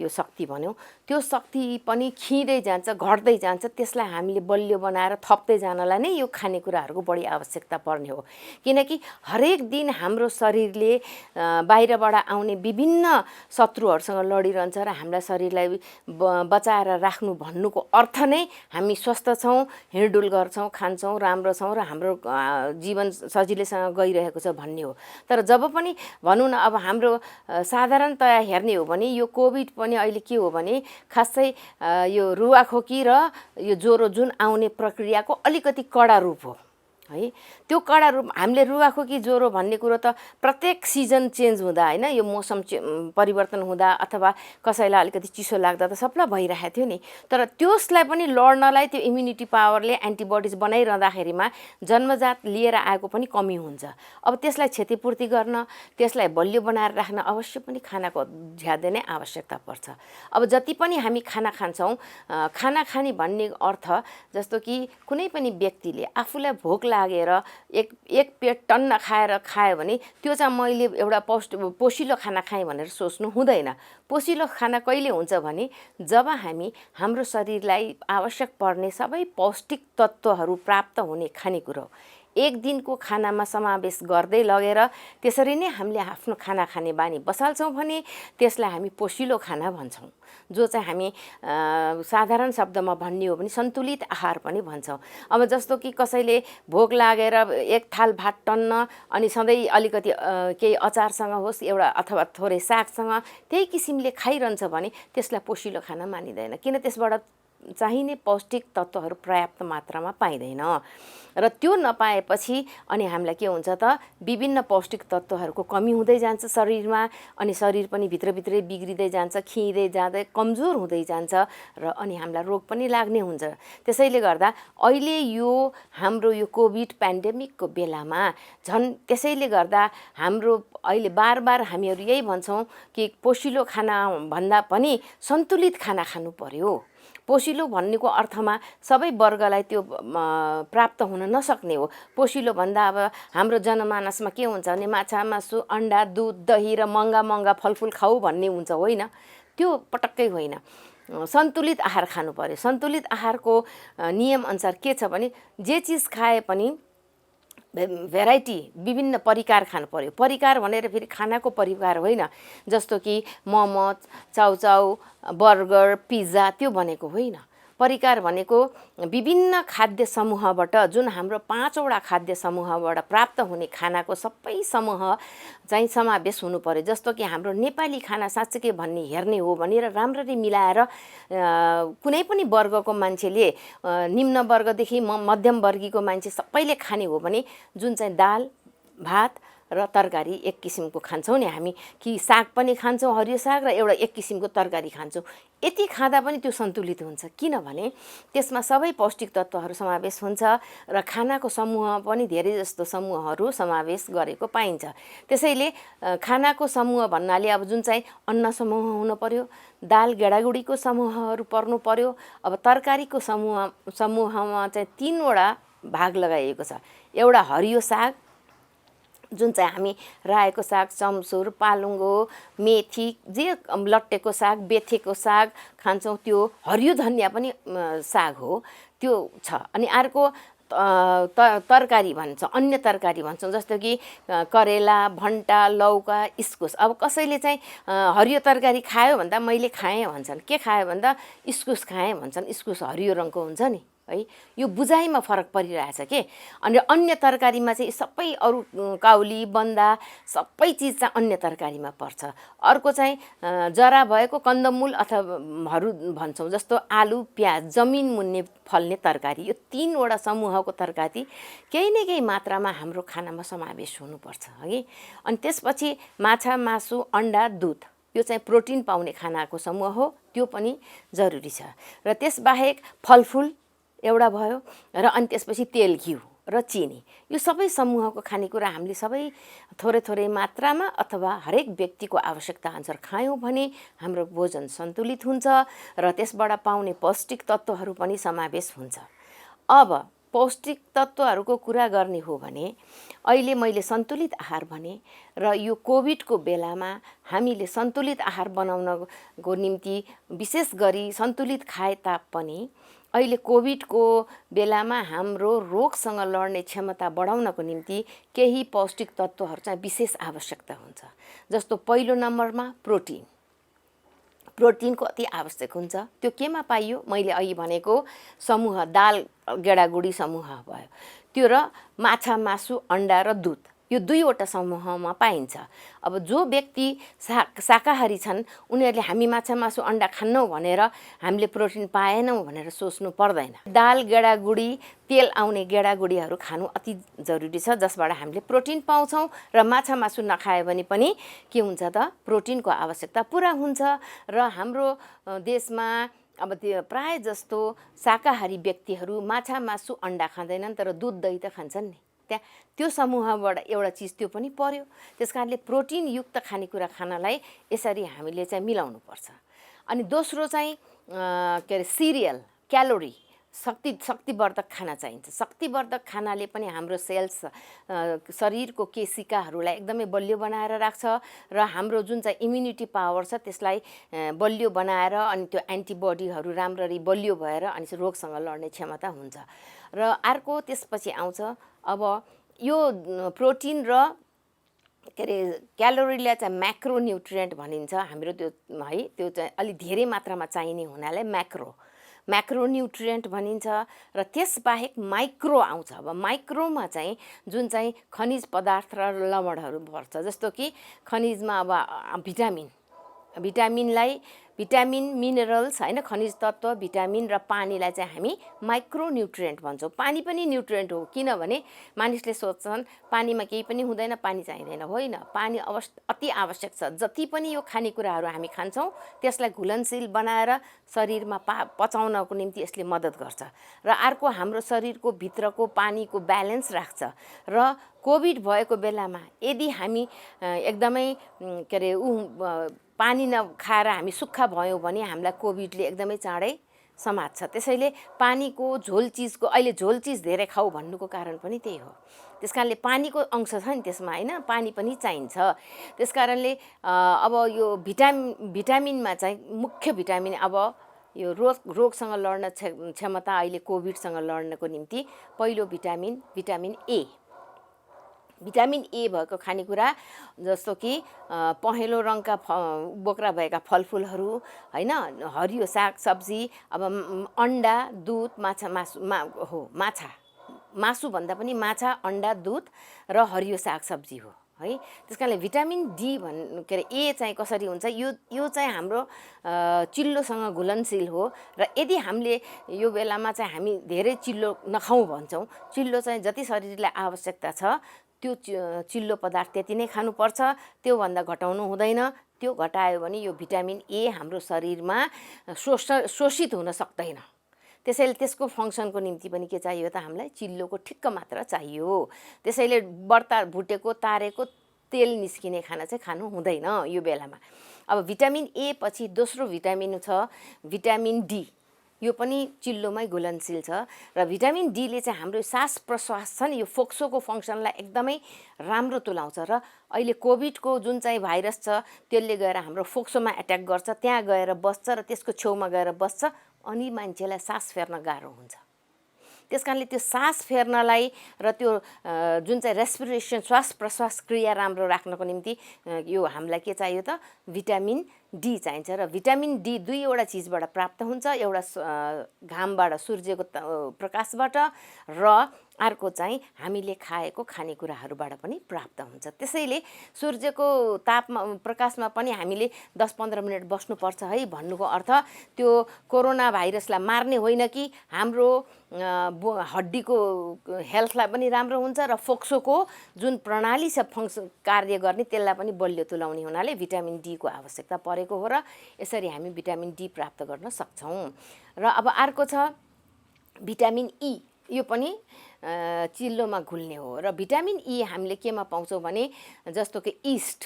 यो शक्ति भन्यौँ, त्यो शक्ति पनि खिँदै जान्छ, घट्दै जान्छ। त्यसलाई हामीले बलियो बनाएर थप्दै जानलाई नै यो खानेकुराहरूको बढी आवश्यकता पर्ने हो। किनकि हरेक दिन हाम्रो शरीरले बाहिरबाट आउने विभिन्न शत्रुहरूसँग लडिरहन्छ र हामीलाई शरीरलाई बचाएर राख्नु भन्नुको अर्थ नै हामी स्वस्थ छौँ, हिँडडुल गर्छौँ, खान्छौँ, राम्रो छौँ र हाम्रो जीवन सजिलैसँग गइरहेको छ भन्ने हो। तर जब पनि भनौँ न अब हाम्रो साधारणतया हेर्ने हो भने यो कोभिड पनि अहिले के हो भने खासै यो रुवाखोकी र यो ज्वरो जुन आउने प्रक्रियाको अलिकति कडा रूप हो है। त्यो कडा रूप हामीले रुवाखोकी ज्वरो भन्ने कुरो त प्रत्येक सिजन चेन्ज हुँदा होइन, यो मौसम परिवर्तन हुँदा अथवा कसैलाई अलिकति चिसो लाग्दा त सबलाई भइरहेको थियो नि। तर त्यसलाई पनि लड्नलाई त्यो इम्युनिटी पावरले एन्टिबडिज बनाइरहँदाखेरिमा जन्मजात लिएर आएको पनि कमी हुन्छ। अब त्यसलाई क्षतिपूर्ति गर्न, त्यसलाई बलियो बनाएर राख्न अवश्य पनि खानाको ज्यादै नै आवश्यकता पर्छ। अब जति पनि हामी खाना खान्छौँ, खाना खाने भन्ने अर्थ जस्तो कि कुनै पनि व्यक्तिले आफूलाई भोक लागेर एक पेट टन्न खाएर खायो भने त्यो चाहिँ मैले एउटा पोषिलो खाना खाएँ भनेर सोच्नु हुँदैन। पोषिलो खाना कहिले हुन्छ भने जब हामी हाम्रो शरीरलाई आवश्यक पर्ने सबै पौष्टिक तत्त्वहरू प्राप्त हुने खानेकुरो एक दिनको खानामा समावेश गर्दै लगेर त्यसरी नै हामीले आफ्नो खाना खाने बानी बसाल्छौँ भने त्यसलाई हामी पोषिलो खाना भन्छौँ, जो चाहिँ हामी साधारण शब्दमा भन्ने हो भने सन्तुलित आहार पनि भन्छौँ। अब जस्तो कि कसैले भोक लागेर एक थाल भात टन्न अनि सधैँ अलिकति केही अचारसँग होस् एउटा अथवा थोरै सागसँग त्यही किसिमले खाइरहन्छ भने त्यसलाई पोषिलो खाना मानिँदैन। किन त्यसबाट चाहिने पौष्टिक तत्त्वहरू पर्याप्त मात्रामा पाइँदैन र त्यो नपाएपछि अनि हामीलाई के हुन्छ त विभिन्न पौष्टिक तत्त्वहरूको कमी हुँदै जान्छ शरीरमा अनि शरीर पनि भित्रभित्रै बिग्रिँदै जान्छ खिँदै जाँदै कमजोर हुँदै जान्छ र अनि हामीलाई रोग पनि लाग्ने हुन्छ। त्यसैले गर्दा अहिले यो हाम्रो यो कोभिड पेन्डेमिकको बेलामा झन् त्यसैले गर्दा हाम्रो अहिले बार हामीहरू यही भन्छौँ कि पोषिलो खाना भन्दा पनि सन्तुलित खाना खानु पर्यो। पोषिलो भन्नेको अर्थमा सबै वर्गलाई त्यो प्राप्त हुन नसक्ने हो। पोषिलो भन्दा अब हाम्रो जनमानसमा के हुन्छ भने माछा मासु अन्डा दुध दही र महँगा फलफुल खाऊ भन्ने हुन्छ, होइन, त्यो पटक्कै होइन। सन्तुलित आहार खानु पर्यो। सन्तुलित आहारको नियमअनुसार के छ भने जे चिज खाए पनि भेराइटी विभिन्न परिकार खानु पर्यो। परिकार भनेर फेरि खानाको परिकार होइन, जस्तो कि मोमो चाउचाउ बर्गर पिज्जा त्यो भनेको होइन। परिकार भनेको विभिन्न खाद्य समूहबाट जुन हाम्रो 5वटा खाद्य समूहबाट प्राप्त हुने खानाको सबै समूह चाहिँ समावेश हुनु पर्यो। जस्तो कि हाम्रो नेपाली खाना साँच्चै भन्ने हेर्ने हो भने राम्ररी मिलाएर कुनै पनि वर्गको मान्छेले निम्न वर्गदेखि मध्यम वर्गीको मान्छे सबैले खाने हो भने जुन चाहिँ दाल भात र तरकारी एक किसिमको खान्छौँ नि हामी, कि साग पनि खान्छौँ हरियो साग र एउटा एक किसिमको तरकारी खान्छौँ, यति खाँदा पनि त्यो सन्तुलित हुन्छ। किनभने त्यसमा सबै पौष्टिक तत्त्वहरू समावेश हुन्छ र खानाको समूह पनि धेरै जस्तो समूहहरू समावेश गरेको पाइन्छ। त्यसैले खानाको समूह भन्नाले अब जुन चाहिँ अन्न समूह हुनु पर्यो, दाल गेडागुडीको समूहहरू पर्नु पर्यो। अब तरकारीको समूहमा चाहिँ 3वटा भाग लगाइएको छ। एउटा हरियो साग जुन चाहिँ हामी रायोको साग चम्सुर पालुङ्गो मेथी जे लट्टेको साग बेथेको साग खान्छौँ, त्यो हरियो धनिया पनि साग हो, त्यो छ। अनि अर्को तरकारी भन्छ, अन्य तरकारी भन्छौँ, जस्तो कि करेला भन्टा लौका इस्कुस। अब कसैले चाहिँ हरियो तरकारी खायो भन्दा मैले खाएँ भन्छन्, के खायो भन्दा इस्कुस खाएँ भन्छन्। इस्कुस हरियो रङको हुन्छ नि है, यो बुझाइमा फरक परिरहेछ के। अनि अन्य तरकारीमा चाहिँ सबै अरू काउली बन्दा सबै चिज चाहिँ अन्य तरकारीमा पर्छ। अर्को चाहिँ जरा भएको कन्दमूल अथवाहरू भन्छौँ, जस्तो आलु प्याज जमिन मुन्ने फल्ने तरकारी। यो 3वटा समूहको तरकारी केही न केही मात्रामा हाम्रो खानामा समावेश हुनुपर्छ है। अनि त्यसपछि माछा मासु अन्डा दुध, यो चाहिँ प्रोटिन पाउने खानाको समूह हो, त्यो पनि जरुरी छ। र त्यसबाहेक फलफुल एउटा भयो र अनि त्यसपछि तेल घिउ र चिनी, यो सबै समूहको खानेकुरा हामीले सबै थोरै मात्रामा अथवा हरेक व्यक्तिको आवश्यकता अनुसार खायौँ भने हाम्रो भोजन सन्तुलित हुन्छ र त्यसबाट पाउने पौष्टिक तत्त्वहरू पनि समावेश हुन्छ। अब पौष्टिक तत्त्वहरूको कुरा गर्ने हो भने अहिले मैले सन्तुलित आहार भने र यो कोभिडको बेलामा हामीले सन्तुलित आहार बनाउनको निम्ति विशेष गरी सन्तुलित खाए तापनि अहिले कोभिडको बेलामा हाम्रो रोगसँग लड्ने क्षमता बढाउनको निम्ति केही पौष्टिक तत्त्वहरू चाहिँ विशेष आवश्यकता हुन्छ। जस्तो पहिलो नम्बरमा प्रोटिनको अति आवश्यक हुन्छ। त्यो केमा पाइयो? मैले अघि भनेको समूह दाल गेडागुडी समूह भयो, त्यो र माछा मासु अन्डा र दुध, यो 2वटा समूहमा पाइन्छ। अब जो व्यक्ति शाकाहारी छन् उनीहरूले हामी माछा मासु अन्डा खान्नौँ भनेर हामीले प्रोटिन पाएनौँ भनेर सोच्नु पर्दैन। दाल गेडागुडी तेल आउने गेडागुडीहरू खानु अति जरुरी छ, जसबाट हामीले प्रोटिन पाउँछौँ र माछा मासु नखाए भने पनि के हुन्छ त प्रोटिनको आवश्यकता पुरा हुन्छ। र हाम्रो देशमा अब त्यो प्राय जस्तो शाकाहारी व्यक्तिहरू माछा मासु अन्डा खाँदैनन्, तर दुध दही त खान्छन् नि। त्यो समूहबाट एउटा चिज त्यो पनि पर्यो। त्यसकारणले प्रोटिनयुक्त खानेकुरा खानालाई यसरी हामीले चाहिँ मिलाउनु पर्छ। अनि दोस्रो चाहिँ के अरे सिरियल क्यालोरी शक्तिवर्धक खाना चाहिन्छ। शक्तिवर्धक खानाले पनि हाम्रो सेल्स शरीरको केशिकाहरूलाई एकदमै बलियो बनाएर राख्छ र हाम्रो जुन चाहिँ इम्युनिटी पावर छ त्यसलाई बलियो बनाएर अनि त्यो एन्टिबडीहरू राम्ररी बलियो भएर अनि रोगसँग लड्ने क्षमता हुन्छ। र अर्को त्यसपछि आउँछ अब यो प्रोटिन र के अरे क्यालोरीलाई चाहिँ म्याक्रोन्युट्रिएन्ट भनिन्छ हाम्रो, त्यो है त्यो चाहिँ अलि धेरै मात्रामा चाहिने हुनाले म्याक्रोन्युट्रिएन्ट भनिन्छ। र त्यसबाहेक माइक्रो आउँछ। अब माइक्रोमा चाहिँ जुन चाहिँ खनिज पदार्थ र लवणहरू पर्छ, जस्तो कि खनिजमा अब भिटामिनलाई भिटामिन मिनरल्स होइन खनिज तत्त्व भिटामिन र पानीलाई चाहिँ हामी माइक्रोन्युट्रिएन्ट भन्छौँ। पानी पनि न्युट्रिएन्ट हो, किनभने मानिसले सोध्छन् पानीमा केही पनि हुँदैन, पानी चाहिँदैन। होइन, पानी अति आवश्यक छ। जति पनि यो खानेकुराहरू हामी खान्छौँ त्यसलाई घुलनशील बनाएर शरीरमा पचाउनको निम्ति यसले मद्दत गर्छ र अर्को हाम्रो शरीरको भित्रको पानीको ब्यालेन्स राख्छ। र कोभिड भएको बेलामा यदि हामी एकदमै के अरे पानी नखाएर हामी सुक्खा भयौँ भने हामीलाई कोभिडले एकदमै चाँडै समात्छ। त्यसैले पानीको झोल चिजको अहिले झोल चिज धेरै खाऊ भन्नुको कारण पनि त्यही हो। त्यस कारणले पानीको अंश छ नि त्यसमा, होइन, पानी पनि चाहिन्छ। त्यस कारणले अब यो भिटामिनमा चाहिँ मुख्य भिटामिन अब यो रोगसँग लड्न क्षमता अहिले कोभिडसँग लड्नको निम्ति पहिलो भिटामिन ए। भिटामिन ए भएको खानेकुरा जस्तो कि पहेँलो रङका बोक्रा भएका फलफुलहरू, होइन, हरियो साग सब्जी, अब अन्डा दूध मासु भन्दा पनि माछा अन्डा दूध र हरियो साग सब्जी हो है। त्यस कारणले भिटामिन डी के अरे ए चाहिँ कसरी हुन्छ, यो चाहिँ हाम्रो चिल्लोसँग घुलनशील हो। र यदि हामीले यो बेलामा चाहिँ हामी धेरै चिल्लो नखाउँ भन्छौँ, चिल्लो चाहिँ जति शरीरलाई आवश्यकता छ त्यो चिल्लो पदार्थ त्यति नै खानुपर्छ, त्योभन्दा घटाउनु हुँदैन। त्यो घटायो भने यो भिटामिन ए हाम्रो शरीरमा शोषित हुन सक्दैन। त्यसैले त्यसको फङ्सनको निम्ति पनि के चाहियो त, हामीलाई चिल्लोको ठिक्क मात्रा चाहियो। त्यसैले भुटेको तारेको तेल निस्किने खाना चाहिँ खानु हुँदैन यो बेलामा। अब भिटामिन ए पछि दोस्रो भिटामिन छ भिटामिन डी। यो पनि चिल्लोमै घुलनशील छ र भिटामिन डीले चाहिँ हाम्रो सास प्रश्वास छ नि, यो फोक्सोको फङ्सनलाई एकदमै राम्रो तुलाउँछ। र अहिले कोभिडको जुन चाहिँ भाइरस छ त्यसले गएर हाम्रो फोक्सोमा एट्याक गर्छ, त्यहाँ गएर बस्छ र त्यसको छेउमा गएर बस्छ, अनि मान्छेलाई सास फेर्न गाह्रो हुन्छ। त्यस कारणले त्यो सास फेर्नलाई र त्यो जुन चाहिँ रेस्पिरेसन श्वास प्रश्वास क्रिया राम्रो राख्नको निम्ति यो हामीलाई के चाहियो त, भिटामिन डी चाहिन्छ। र भिटामिन डी दुईवटा चिजबाट प्राप्त हुन्छ, एउटा घामबाट सूर्यको प्रकाशबाट र अर्को चाहिँ हामीले खाएको खानेकुराहरूबाट पनि प्राप्त हुन्छ। त्यसैले सूर्यको प्रकाशमा पनि हामीले 10-15 मिनट बस्नुपर्छ है भन्नुको अर्थ त्यो कोरोना भाइरसलाई मार्ने होइन कि हाम्रो हड्डीको हेल्थलाई पनि राम्रो हुन्छ र फोक्सोको जुन प्रणाली छ कार्य गर्ने त्यसलाई पनि बलियो तुलाउने हुनाले भिटामिन डी को आवश्यकता परेको हो र यसरी हामी भिटामिन डी प्राप्त गर्न सक्छौँ। र अब अर्को छ भिटामिन ई। यो पनि चिल्लोमा घुल्ने हो र भिटामिन ई हामीले केमा पाउँछौँ भने जस्तो कि इस्ट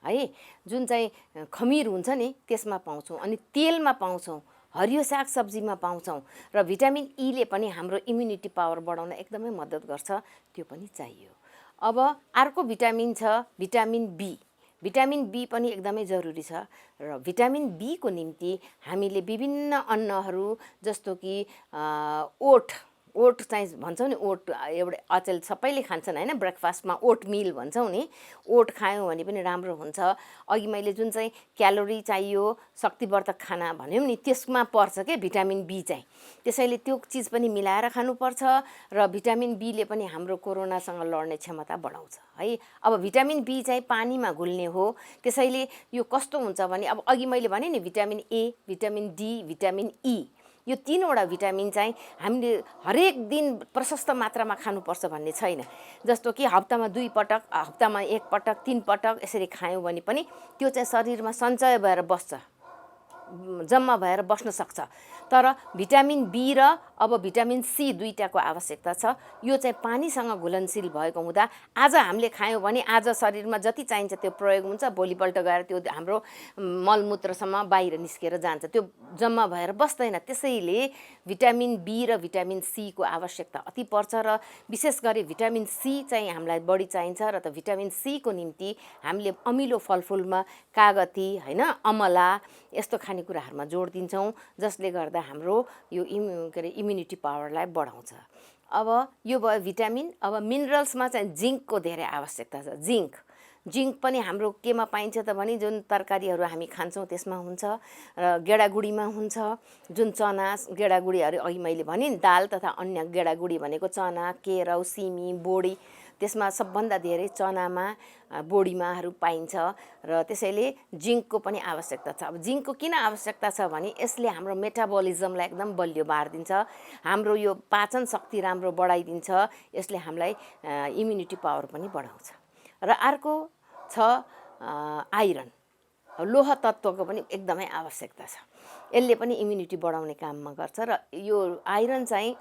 है, जुन चाहिँ खमिर हुन्छ नि त्यसमा पाउँछौँ, अनि तेलमा पाउँछौँ, हरियो साग सब्जीमा पाउँछौँ। र भिटामिन ईले पनि हाम्रो इम्युनिटी पावर बढाउन एकदमै मद्दत गर्छ, त्यो पनि चाहियो। अब अर्को भिटामिन छ भिटामिन बी। भिटामिन बी पनि एकदमै जरुरी छ र भिटामिन बी को निम्ति हामीले विभिन्न अन्नहरू जस्तो कि ओट चाहिँ भन्छौँ नि, ओट एउटा अचेल सबैले खान्छन् होइन, ब्रेकफास्टमा ओट मिल भन्छौँ नि, ओट खायौँ भने पनि राम्रो हुन्छ। अघि मैले जुन चाहिँ क्यालोरी चाहियो शक्तिवर्धक खाना भन्यौँ नि त्यसमा पर्छ के भिटामिन बी चाहिँ। त्यसैले त्यो चिज पनि मिलाएर खानुपर्छ र भिटामिन बीले पनि हाम्रो कोरोनासँग लड्ने क्षमता बढाउँछ है। अब भिटामिन बी चाहिँ पानीमा घुल्ने हो, त्यसैले यो कस्तो हुन्छ भने अब अघि मैले भने नि vitamin A, vitamin D, vitamin E, यो तीनवटा भिटामिन चाहिँ हामीले हरेक दिन प्रशस्त मात्रामा खानुपर्छ भन्ने छैन। जस्तो कि हप्तामा 2 पटक, हप्तामा 1 पटक, 3 पटक यसरी खायौँ भने पनि त्यो चाहिँ शरीरमा सञ्चय भएर बस्छ, जम्मा भएर बस्न सक्छ। तर भिटामिन बी र अब भिटामिन सी दुईटाको आवश्यकता छ। यो चाहिँ पानीसँग घुलनशील भएको हुँदा आज हामीले खायौँ भने आज शरीरमा जति चाहिन्छ त्यो प्रयोग हुन्छ, भोलिपल्ट गएर त्यो हाम्रो मलमूत्रसम्म बाहिर निस्केर जान्छ, त्यो जम्मा भएर बस्दैन। त्यसैले भिटामिन बी र भिटामिन सी को आवश्यकता अति पर्छ र विशेष गरी भिटामिन सी चाहिँ हामीलाई बढी चाहिन्छ। र त भिटामिन सी को निम्ति हामीले अमिलो फलफुलमा कागती होइन, अमला यस्तो खानेकुराहरूमा जोड दिन्छौँ, जसले गर्दा हाम्रो यो के अरे इम्युनिटी पावरलाई बढाउँछ। अब यो भयो भिटामिन। अब मिनरल्समा चाहिँ जिङ्कको धेरै आवश्यकता छ। जिङ्क पनि हाम्रो केमा पाइन्छ त भने जुन तरकारीहरू हामी खान्छौँ त्यसमा हुन्छ र गेडागुडीमा हुन्छ। जुन चना गेडागुडीहरू अघि मैले भने नि दाल तथा अन्य गेडागुडी भनेको चना, केराउ, सिमी, बोडी त्यसमा सबभन्दा धेरै चनामा बोडीमाहरू पाइन्छ र त्यसैले जिङ्कको पनि आवश्यकता छ। अब जिङ्कको किन आवश्यकता छ भने यसले हाम्रो मेटाबोलिजमलाई एकदम बलियो पारिदिन्छ, हाम्रो यो पाचन शक्ति राम्रो बढाइदिन्छ, यसले हामीलाई इम्युनिटी पावर पनि बढाउँछ। र अर्को छ आइरन, लोह तत्त्वको पनि एकदमै आवश्यकता छ, यसले पनि इम्युनिटी बढाउने काममा गर्छ। र यो आइरन चाहिँ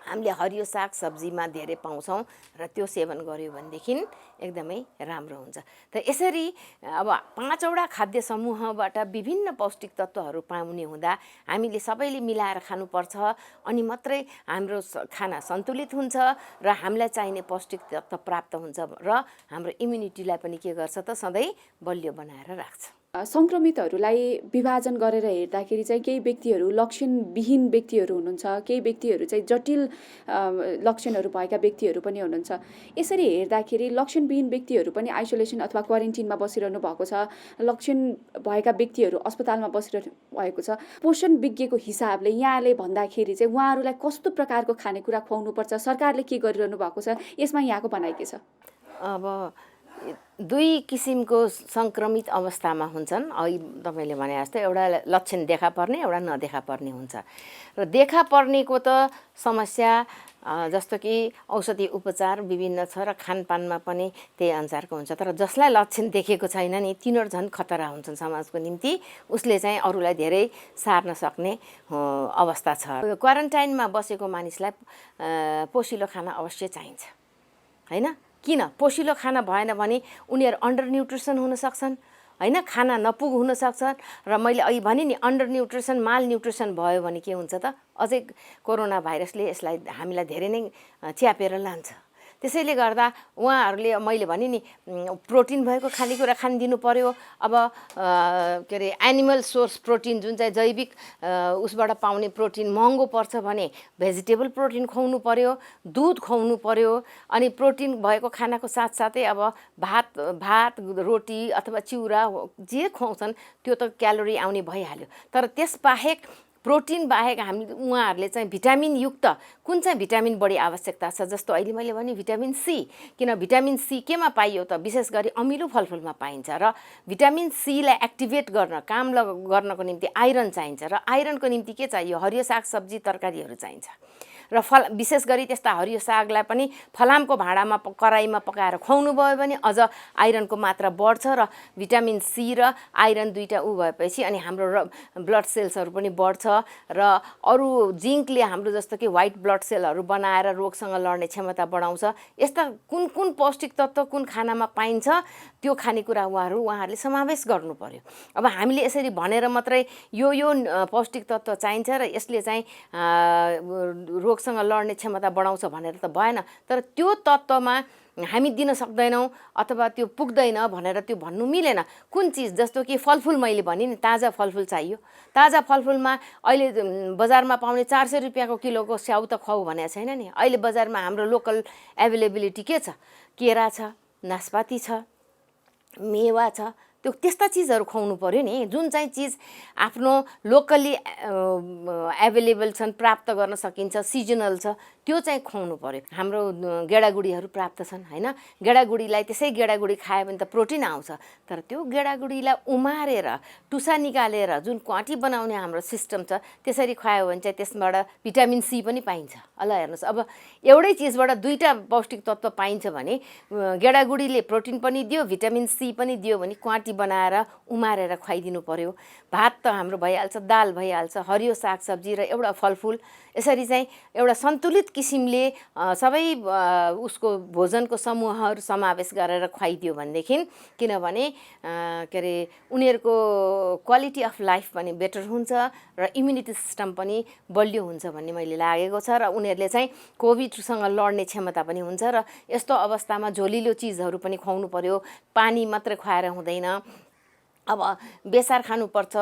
हामीले हरियो साग सब्जीमा धेरै पाउँछौँ र त्यो सेवन गर्यो भनेदेखि एकदमै राम्रो हुन्छ। त यसरी अब 5वटा खाद्य समूहबाट विभिन्न पौष्टिक तत्त्वहरू पाउने हुँदा हामीले सबैले मिलाएर खानुपर्छ, अनि मात्रै हाम्रो खाना सन्तुलित हुन्छ र हामीलाई चाहिने पौष्टिक तत्त्व प्राप्त हुन्छ र हाम्रो इम्युनिटीलाई पनि के गर्छ त सधैँ बलियो बनाएर राख्छ। सङ्क्रमितहरूलाई विभाजन गरेर हेर्दाखेरि चाहिँ केही व्यक्तिहरू लक्षणविहीन व्यक्तिहरू हुनुहुन्छ, केही व्यक्तिहरू चाहिँ जटिल लक्षणहरू भएका व्यक्तिहरू पनि हुनुहुन्छ। यसरी हेर्दाखेरि लक्षणविहीन व्यक्तिहरू पनि आइसोलेसन अथवा क्वारेन्टिनमा बसिरहनु भएको छ, लक्षण भएका व्यक्तिहरू अस्पतालमा बसिरहनु भएको छ। पोषण विज्ञको हिसाबले यहाँले भन्दाखेरि चाहिँ उहाँहरूलाई कस्तो प्रकारको खानेकुरा खुवाउनुपर्छ, सरकारले के गरिरहनु भएको छ, यसमा यहाँको भनाइ के छ? अब 2 किसिमको सङ्क्रमित अवस्थामा हुन्छन्। अघि तपाईँले भने जस्तो एउटा लक्षण देखा पर्ने, एउटा नदेखा पर्ने हुन्छ। र देखा पर्नेको त समस्या जस्तो कि औषधि उपचार विभिन्न छ र खानपानमा पनि त्यही अनुसारको हुन्छ। तर जसलाई लक्षण देखेको छैन नि तिनीहरू झन् खतरा हुन्छन् समाजको निम्ति, उसले चाहिँ अरूलाई धेरै सार्न सक्ने अवस्था छ। क्वारेन्टाइनमा बसेको मानिसलाई पोषिलो खाना अवश्य चाहिन्छ, होइन? किन पोषिलो खाना भएन भने उनीहरू अन्डर न्युट्रिसन हुन सक्छन्, होइन? खाना नपुग हुन सक्छ। र मैले अघि भने नि अन्डर न्युट्रिसन माल न्युट्रिसन भयो भने के हुन्छ त अझै कोरोना भाइरसले यसलाई हामीलाई धेरै नै च्यापेर लान्छ। त्यसैले गर्दा उहाँहरूले मैले भने नि प्रोटिन भएको खानेकुरा खानिदिनु पर्यो। अब के अरे एनिमल सोर्स प्रोटिन जुन चाहिँ जैविक उसबाट पाउने प्रोटिन महँगो पर्छ भने भेजिटेबल प्रोटिन खुवाउनु पर्यो, दुध खुवाउनु पर्यो। अनि प्रोटिन भएको खानाको साथसाथै अब भात रोटी अथवा चिउरा जे खुवाउँछन् त्यो त क्यालोरी आउने भइहाल्यो। तर त्यसबाहेक प्रोटिन बाहेक हामी उहाँहरूले चाहिँ भिटामिन युक्त कुन चाहिँ भिटामिन बढी आवश्यकता छ, जस्तो अहिले मैले भने भिटामिन सी। किन भिटामिन सी केमा पाइयो त विशेष गरी अमिलो फलफुलमा पाइन्छ। र भिटामिन सीलाई एक्टिभेट गर्न काम गर्नको निम्ति आइरन चाहिन्छ। र आइरनको निम्ति के चाहियो? हरियो सागसब्जी तरकारीहरू चाहिन्छ। र विशेष गरी त्यस्ता हरियो सागलाई पनि फलामको भाँडामा कराईमा पकाएर खुवाउनु भयो भने अझ आइरनको मात्रा बढ्छ। र भिटामिन सी र आइरन दुईटा भएपछि अनि हाम्रो ब्लड सेल्सहरू पनि बढ्छ। र अरू जिङ्कले हाम्रो जस्तो कि व्हाइट ब्लड सेलहरू बनाएर रोगसँग लड्ने क्षमता बढाउँछ। यस्ता कुन कुन पौष्टिक तत्त्व कुन खानामा पाइन्छ त्यो खानेकुरा उहाँहरूले समावेश गर्नु पर्यो। अब हामीले यसरी भनेर मात्रै यो पौष्टिक तत्त्व चाहिन्छ र यसले चाहिँ रोगसँग लड्ने क्षमता बढाउँछ भनेर त भएन। तर त्यो तत्त्वमा हामी दिन सक्दैनौँ अथवा त्यो पुग्दैन भनेर त्यो भन्नु मिलेन। कुन चिज जस्तो कि फलफुल मैले भने नि ताजा फलफुल चाहियो। ताजा फलफुलमा अहिले बजारमा पाउने 400 रुपियाँको किलोको स्याउ त खुवाउ भनेको छैन नि। अहिले बजारमा हाम्रो लोकल एभाइलेबिलिटी के छ? केरा छ, नास्पाती छ, मेवा छ। त्यस्ता चिजहरू खुवाउनु पर्यो नि, जुन चाहिँ चिज आफ्नो लोकल्ली एभाइलेबल छन्, प्राप्त गर्न सकिन्छ, सिजनल छ, त्यो चाहिँ खुवाउनु पर्यो। हाम्रो गेडागुडीहरू प्राप्त छन्, होइन? गेडागुडीलाई त्यसै गेडागुडी खायो भने त प्रोटिन आउँछ। तर त्यो गेडागुडीलाई उमारेर टुसा निकालेर जुन क्वाटी बनाउने हाम्रो सिस्टम छ त्यसरी खुवायो भने चाहिँ त्यसबाट भिटामिन सी पनि पाइन्छ। ल हेर्नुहोस्, अब एउटै चिजबाट 2टा पौष्टिक तत्त्व पाइन्छ भने गेडागुडीले प्रोटिन पनि दियो, भिटामिन सी पनि दियो भने क्वाटी बनाएर उमारेर खुवाइदिनु पर्यो। भात त हाम्रो भइहाल्छ, दाल भइहाल्छ, हरियो सागसब्जी र एउटा फलफुल। यसरी चाहिँ एउटा सन्तुलित किसिमले सबै उसको भोजनको समूहहरू समावेश गरेर खुवाइदियो भनेदेखि, किनभने के अरे उनीहरूको क्वालिटी अफ लाइफ पनि बेटर हुन्छ र इम्युनिटी सिस्टम पनि बलियो हुन्छ भन्ने मैले लागेको छ। र उनीहरूले चाहिँ कोभिडसँग लड्ने क्षमता पनि हुन्छ। र यस्तो अवस्थामा झोलिलो चिजहरू पनि खुवाउनु पर्यो, पानी मात्रै खुवाएर हुँदैन। अब बेसार खानुपर्छ,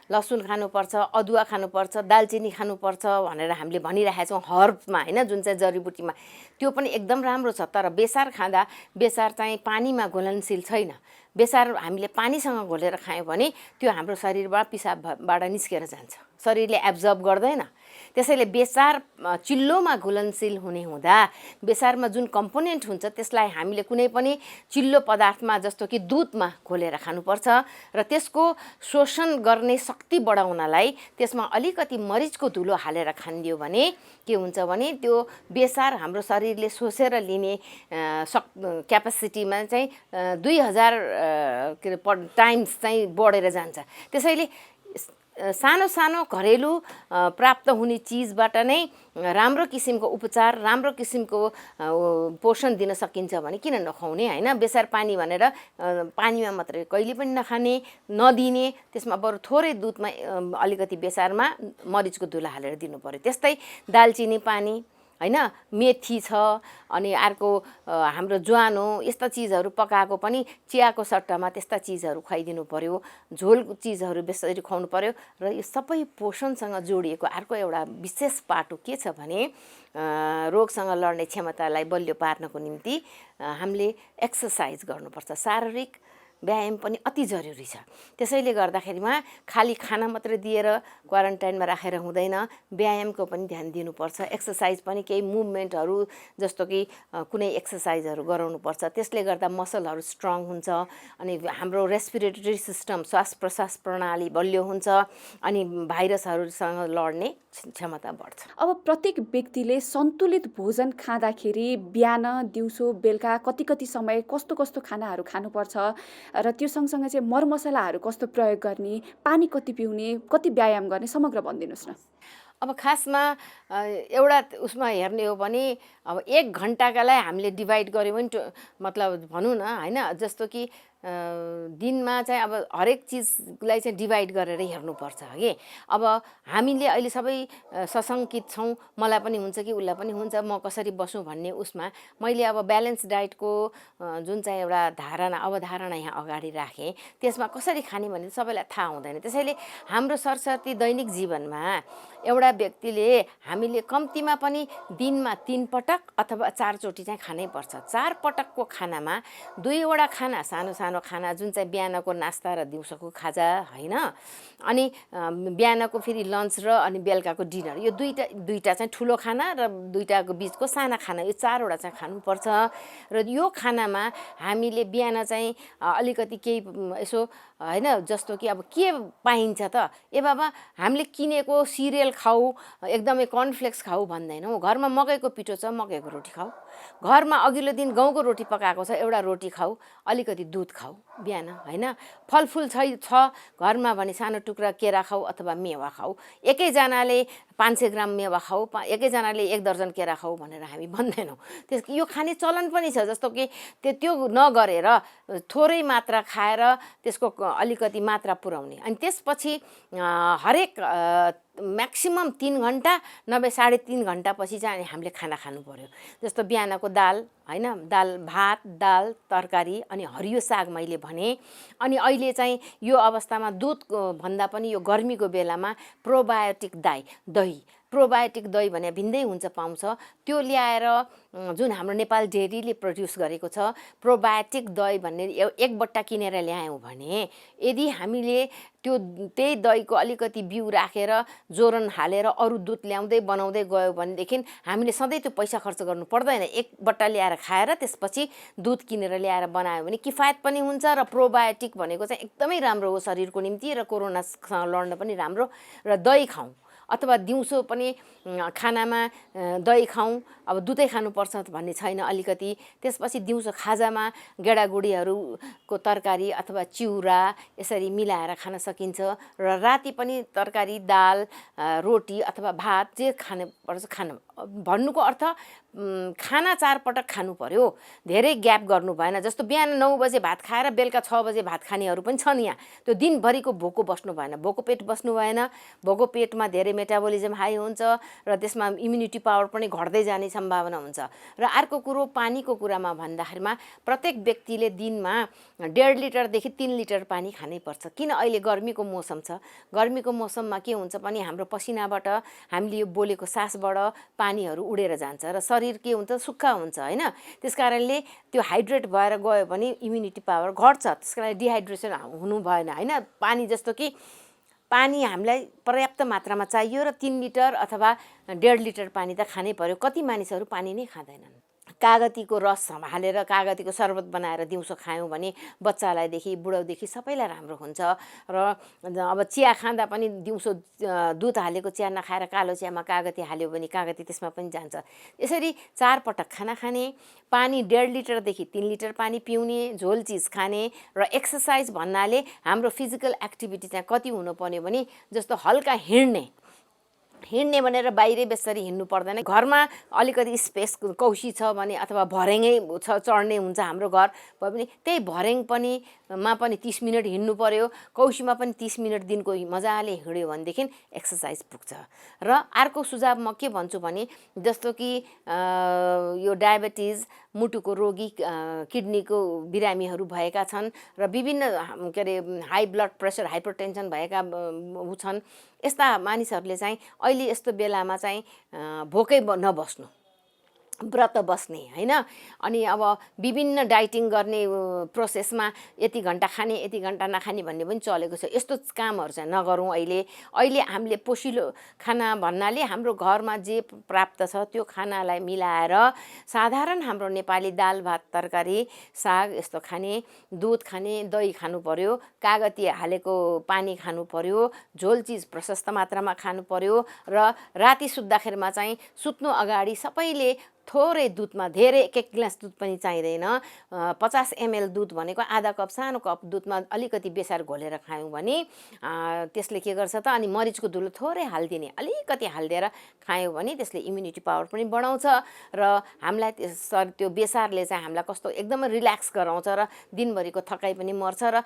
लसुन खानुपर्छ, अदुवा खानुपर्छ, दालचिनी खानुपर्छ भनेर हामीले भनिरहेका छौँ हर्बमा, होइन? जुन चाहिँ जडीबुटीमा त्यो पनि एकदम राम्रो छ। तर बेसार खाँदा बेसार चाहिँ पानीमा घुलनशील छैन। बेसार हामीले पानीसँग घोलेर खायौँ भने त्यो हाम्रो शरीरबाट पिसाबबाट निस्केर जान्छ, शरीरले एब्जर्ब गर्दैन। त्यसैले बेसार चिल्लोमा घुलनशील हुने हुँदा बेसारमा जुन कम्पोनेन्ट हुन्छ त्यसलाई हामीले कुनै पनि चिल्लो पदार्थमा जस्तो कि दुधमा घोलेर खानुपर्छ र त्यसको शोषण गर्ने शक्ति बढाउनलाई त्यसमा अलिकति मरिचको धुलो हालेर खानिदियो भने के हुन्छ भने त्यो बेसार हाम्रो शरीरले सोसेर लिने क्यापासिटीमा चाहिँ 2000 टाइम्स चाहिँ बढेर जान्छ। त्यसैले सानो सानो घरेलु प्राप्त हुने चिजबाट नै राम्रो किसिमको उपचार राम्रो किसिमको पोषण दिन सकिन्छ भने किन नखुवाउने हैन। बेसार पानी भनेर पानीमा मात्रै कहिले पनि नखाने नदिने, त्यसमा बरु थोरै दुधमा अलिकति बेसारमा मरिचको धुलो हालेर दिनु पर्यो। त्यस्तै दालचिनी पानी हैन, मेथी छ, अनि अर्को हाम्रो ज्वानो, यस्ता चिजहरू पकाएको पनि चियाको सट्टामा त्यस्ता चिजहरू खुवाइदिनु पर्यो। झोल चिजहरू बेसरी खुवाउनु पर्यो। र यो सबै पोषणसँग जोडिएको अर्को एउटा विशेष पाटो के छ भने रोगसँग लड्ने क्षमतालाई बलियो पार्नको निम्ति हामीले एक्सर्साइज गर्नुपर्छ। शारीरिक व्यायाम पनि अति जरुरी छ। त्यसैले गर्दाखेरिमा खाली खाना मात्रै दिएर क्वारेन्टाइनमा राखेर हुँदैन, व्यायामको पनि ध्यान दिनुपर्छ। एक्सर्साइज पनि केही मुभमेन्टहरू जस्तो कि कुनै एक्सर्साइजहरू गराउनुपर्छ। त्यसले गर्दा मसलहरू स्ट्रङ हुन्छ अनि हाम्रो रेस्पिरेटरी सिस्टम श्वास प्रश्वास प्रणाली बलियो हुन्छ अनि भाइरसहरूसँग लड्ने क्षमता बढ्छ। अब प्रत्येक व्यक्तिले सन्तुलित भोजन खाँदाखेरि बिहान दिउँसो बेलुका कति कति समय कस्तो कस्तो खानाहरू खानुपर्छ र त्यो सँगसँगै चाहिँ मरमसलाहरू कस्तो प्रयोग गर्ने, पानी कति पिउने, कति व्यायाम गर्ने, समग्र भनिदिनुहोस् न। अब खासमा एउटा उसमा हेर्ने हो भने अब 1 घन्टाकालाई हामीले डिभाइड गर्यो भने मतलब भनौँ न हैन, जस्तो कि दिनमा चाहिँ अब हरेक चिजलाई चाहिँ डिभाइड गरेर हेर्नुपर्छ कि अब हामीले अहिले सबै सशङ्कित छौँ, मलाई पनि हुन्छ कि उसलाई पनि हुन्छ, म कसरी बसुँ भन्ने उसमा मैले अब ब्यालेन्स डाइटको जुन चाहिँ एउटा अवधारणा यहाँ अगाडि राखेँ, त्यसमा कसरी खाने भन्ने सबैलाई थाहा हुँदैन। त्यसैले हाम्रो सरसर्ती दैनिक जीवनमा एउटा व्यक्तिले हामीले कम्तीमा पनि दिनमा 3 पटक अथवा 4 चोटि चाहिँ खानै पर्छ। 4 पटकको खानामा 2 वटा खाना, सानो सानो खाना जुन चाहिँ बिहानको नास्ता र दिउँसोको खाजा हैन, अनि बिहानको फेरि लन्च र अनि बेलुकाको डिनर, यो दुईटा चाहिँ ठुलो खाना र दुईटाको बिचको साना खाना, यो 4 वटा चाहिँ खानुपर्छ। र यो खानामा हामीले बिहान चाहिँ अलिकति केही यसो हैन, जस्तो कि अब के पाइन्छ त, ए बाबा हामीले किनेको सिरियल खाऊ, एकदमै कर्नफ्लेक्स खाऊ भन्दैनौँ। घरमा मकैको पिठो छ, मकैको रोटी खाऊ। घरमा अघिल्लो दिन गहुँको रोटी पकाएको छ, एउटा रोटी खाऊ, अलिकति दुध खाऊ बिहान हैन। फलफुल छ घरमा भने सानो टुक्रा केरा खाऊ अथवा मेवा खाऊ। एकैजनाले 500 ग्राम मेवा खाऊ, एकैजनाले 1 दर्जन केरा खाऊ भनेर हामी भन्दैनौँ। यो खाने चलन पनि छ, जस्तो कि त्यो नगरेर थोरै मात्रा खाएर त्यसको अलिकति मात्रा पुर्याउने। अनि त्यसपछि हरेक म्याक्सिमम 3 घन्टा नभए 3.5 घन्टापछि चाहिँ हामीले खाना खानु पर्यो। जस्तो बिहानको दाल हैन, भात, दाल, तरकारी अनि हरियो साग मैले भने। अनि अहिले चाहिँ यो अवस्थामा दुध भन्दा पनि यो गर्मीको बेलामा प्रोबायोटिक दही प्रोबायोटिक दही भने भिन्दै हुन्छ, पाउँछ, त्यो ल्याएर जुन हाम्रो नेपाल डेरीले प्रड्युस गरेको छ प्रोबायोटिक दही भन्ने 1 बट्टा किनेर ल्यायौँ भने यदि हामीले त्यही दहीको अलिकति बिउ राखेर जोरन हालेर अरू दुध ल्याउँदै बनाउँदै गयो भनेदेखि हामीले सधैँ त्यो पैसा खर्च गर्नु पर्दैन। 1 बट्टा ल्याएर खाएर त्यसपछि दुध किनेर ल्याएर बनायो भने किफायत पनि हुन्छ र प्रोबायोटिक भनेको चाहिँ एकदमै राम्रो हो शरीरको निम्ति र कोरोनासँग लड्न पनि राम्रो। र दही खाउँ अथवा दिउँसो पनि खानामा दही खाउँ, अब दुधै खानुपर्छ भन्ने छैन अलिकति। त्यसपछि दिउँसो खाजामा गेडागुडीहरूको तरकारी अथवा चिउरा यसरी मिलाएर खान सकिन्छ। र राति पनि तरकारी, दाल, रोटी अथवा भात जे खानुपर्छ खानु। भन्नुको अर्थ खाना 4 पटक खानु पर्यो, धेरै ग्याप गर्नु भएन। जस्तो बिहान 9 बजे भात खाएर बेलुका 6 बजे भात खानेहरू पनि छन् यहाँ। त्यो दिनभरिको भोको बस्नु भएन, भोको पेट बस्नु भएन। भोको पेटमा धेरै मेटाबोलिजम हाई हुन्छ र त्यसमा इम्युनिटी पावर पनि घट्दै जाने सम्भावना हुन्छ। र अर्को कुरो पानीको कुरामा भन्दाखेरिमा प्रत्येक व्यक्तिले दिनमा 1.5 लिटरदेखि 3 लिटर पानी खानै पर्छ। किन अहिले गर्मीको मौसम छ, गर्मीको मौसममा के हुन्छ भने हाम्रो पसिनाबाट हामीले यो बोलेको सासबाट पानीहरू उडेर जान्छ र शरीर के हुन्छ, सुक्खा हुन्छ हैन। त्यसकारणले त्यो हाइड्रेट भएर गयो भने इम्युनिटी पावर घट्छ। त्यसकारण डिहाइड्रेसन हुनु भएन हैन। पानी जस्तो कि पानी हामीलाई पर्याप्त मात्रामा चाहियो र 3 लिटर अथवा 1.5 लिटर पानी त खानै पर्यो। कति मानिसहरू पानी नै खाँदैनन्। कागतीको रस हालेर कागतीको शरबत बनाएर दिउँसो खायौँ भने बच्चालाईदेखि बुढौदेखि सबैलाई राम्रो हुन्छ। र अब चिया खाँदा पनि दिउँसो दुध हालेको चिया नखाएर कालो चियामा कागती हाल्यो भने कागती त्यसमा पनि जान्छ। यसरी 4 पटक खाना खाने, पानी 1.5 लिटरदेखि 3 लिटर पानी पिउने, झोल चिज खाने र एक्सर्साइज भन्नाले हाम्रो फिजिकल एक्टिभिटी चाहिँ कति हुनुपर्ने भने जस्तो हल्का हिँड्ने भनेर बाहिरै बेसरी हिँड्नु पर्दैन। घरमा अलिकति स्पेस कौशी छ भने अथवा भर्याङै छ चढ्ने हुन्छ हाम्रो घर भयो भने त्यही भर्याङ पनि 30 मिनट हिँड्नु पर्यो। कौशीमा पनि 30 मिनट दिनको मजाले हिँड्यो भनेदेखि एक्सर्साइज पुग्छ। र अर्को सुझाव म के भन्छु भने जस्तो कि यो डायबिटिज, मुटुको रोगी, किडनीको बिरामीहरू भएका छन् र विभिन्न के अरे हाई ब्लड प्रेसर, हाइपरटेन्सन भएका छन्। यस्ता मानिसहरूले चाहिँ अहिले यस्तो बेलामा चाहिँ भोकै नबस्नु, व्रत बस्ने हैन। अनि अब विभिन्न डाइटिङ गर्ने प्रोसेसमा यति घण्टा खाने यति घण्टा नखाने भन्ने पनि चलेको छ। यस्तो कामहरू चाहिँ नगरौँ। अहिले हामीले पोषिलो खाना भन्नाले हाम्रो घरमा जे प्राप्त छ त्यो खानालाई मिलाएर साधारण हाम्रो नेपाली दाल भात तरकारी साग यस्तो खाने, दुध खाने, दही खानु पर्यो, कागती हालेको पानी खानु पर्यो, झोल चिज प्रशस्त मात्रामा खानु पर्यो र राति सुत्दाखेरिमा चाहिँ सुत्नु अगाडि सबैले थोरै दुधमा, धेरै 1 गिलास दुध पनि चाहिँदैन, 50 ml दुध भनेको आधा कप सानो कप दुधमा अलिकति बेसार घोलेर खायौँ भने त्यसले के गर्छ त, अनि मरिचको धुलो थोरै हालिदिने, अलिकति हालिदिएर खायौँ भने त्यसले इम्युनिटी पावर पनि बढाउँछ र हामीलाई त्यो बेसारले चाहिँ हामीलाई कस्तो एकदमै रिल्याक्स गराउँछ र दिनभरिको थकाइ पनि मर्छ। र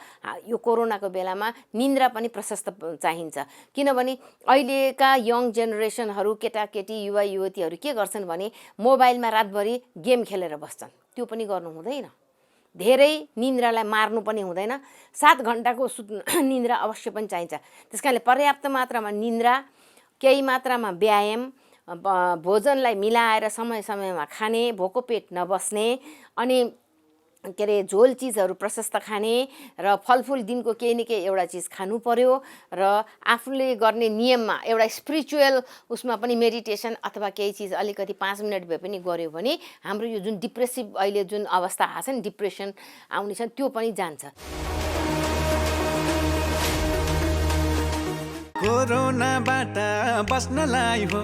यो कोरोनाको बेलामा निन्द्रा पनि प्रशस्त चाहिन्छ। किनभने अहिलेका यङ जेनेरेसनहरू, केटाकेटी, युवा युवतीहरू के गर्छन् भने मोबाइलमा रातभरि गेम खेलेर बस्छन्। त्यो पनि गर्नु हुँदैन। धेरै निन्द्रालाई मार्नु पनि हुँदैन। 7 घण्टाको निन्द्रा अवश्य पनि चाहिन्छ। त्यसकारणले पर्याप्त मात्रामा निन्द्रा, केही मात्रामा व्यायाम, भोजनलाई मिलाएर समय समयमा खाने, भोको पेट नबस्ने, अनि के अरे झोल चिजहरू प्रशस्त खाने र फलफुल दिनको केही न केही एउटा चिज खानु पर्यो र आफूले गर्ने नियममा एउटा स्पिरिचुअल उसमा पनि मेडिटेसन अथवा केही चिज अलिकति 5 मिनट भए पनि गर्यो भने हाम्रो यो जुन डिप्रेसिभ अहिले जुन अवस्था आछ नि, डिप्रेसन आउने छ, त्यो पनि जान्छ। कोरोनाबाट बस्नलाई हो,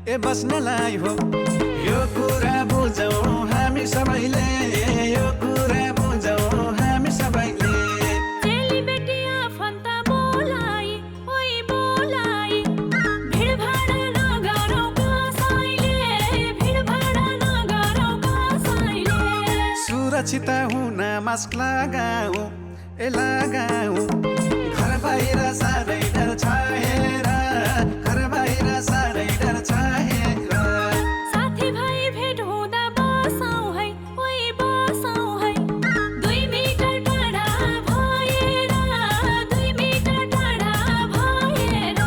बस्नलाई हो, यो कुरा बुझौँ हामी सबैले, यो कुरा बुझौँ हामी सबैले। चेलीबेटी आफन्त बोलाइ, ओइ बोलाइ, भिडभाड नगरौँ कसैले, भिडभाड नगरौँ कसैले। सुरक्षित हुन मास्क लगाऊ, लगाऊ, घर बाहिर साह्रै डर छ हेर, घर बाहिर साह्रै डर छ हेर। साथीभाइ भेट हुँदा बसौँ है, ओइ बसौँ है, 2 मिटर टाढा भएर, 2 मिटर टाढा भएर।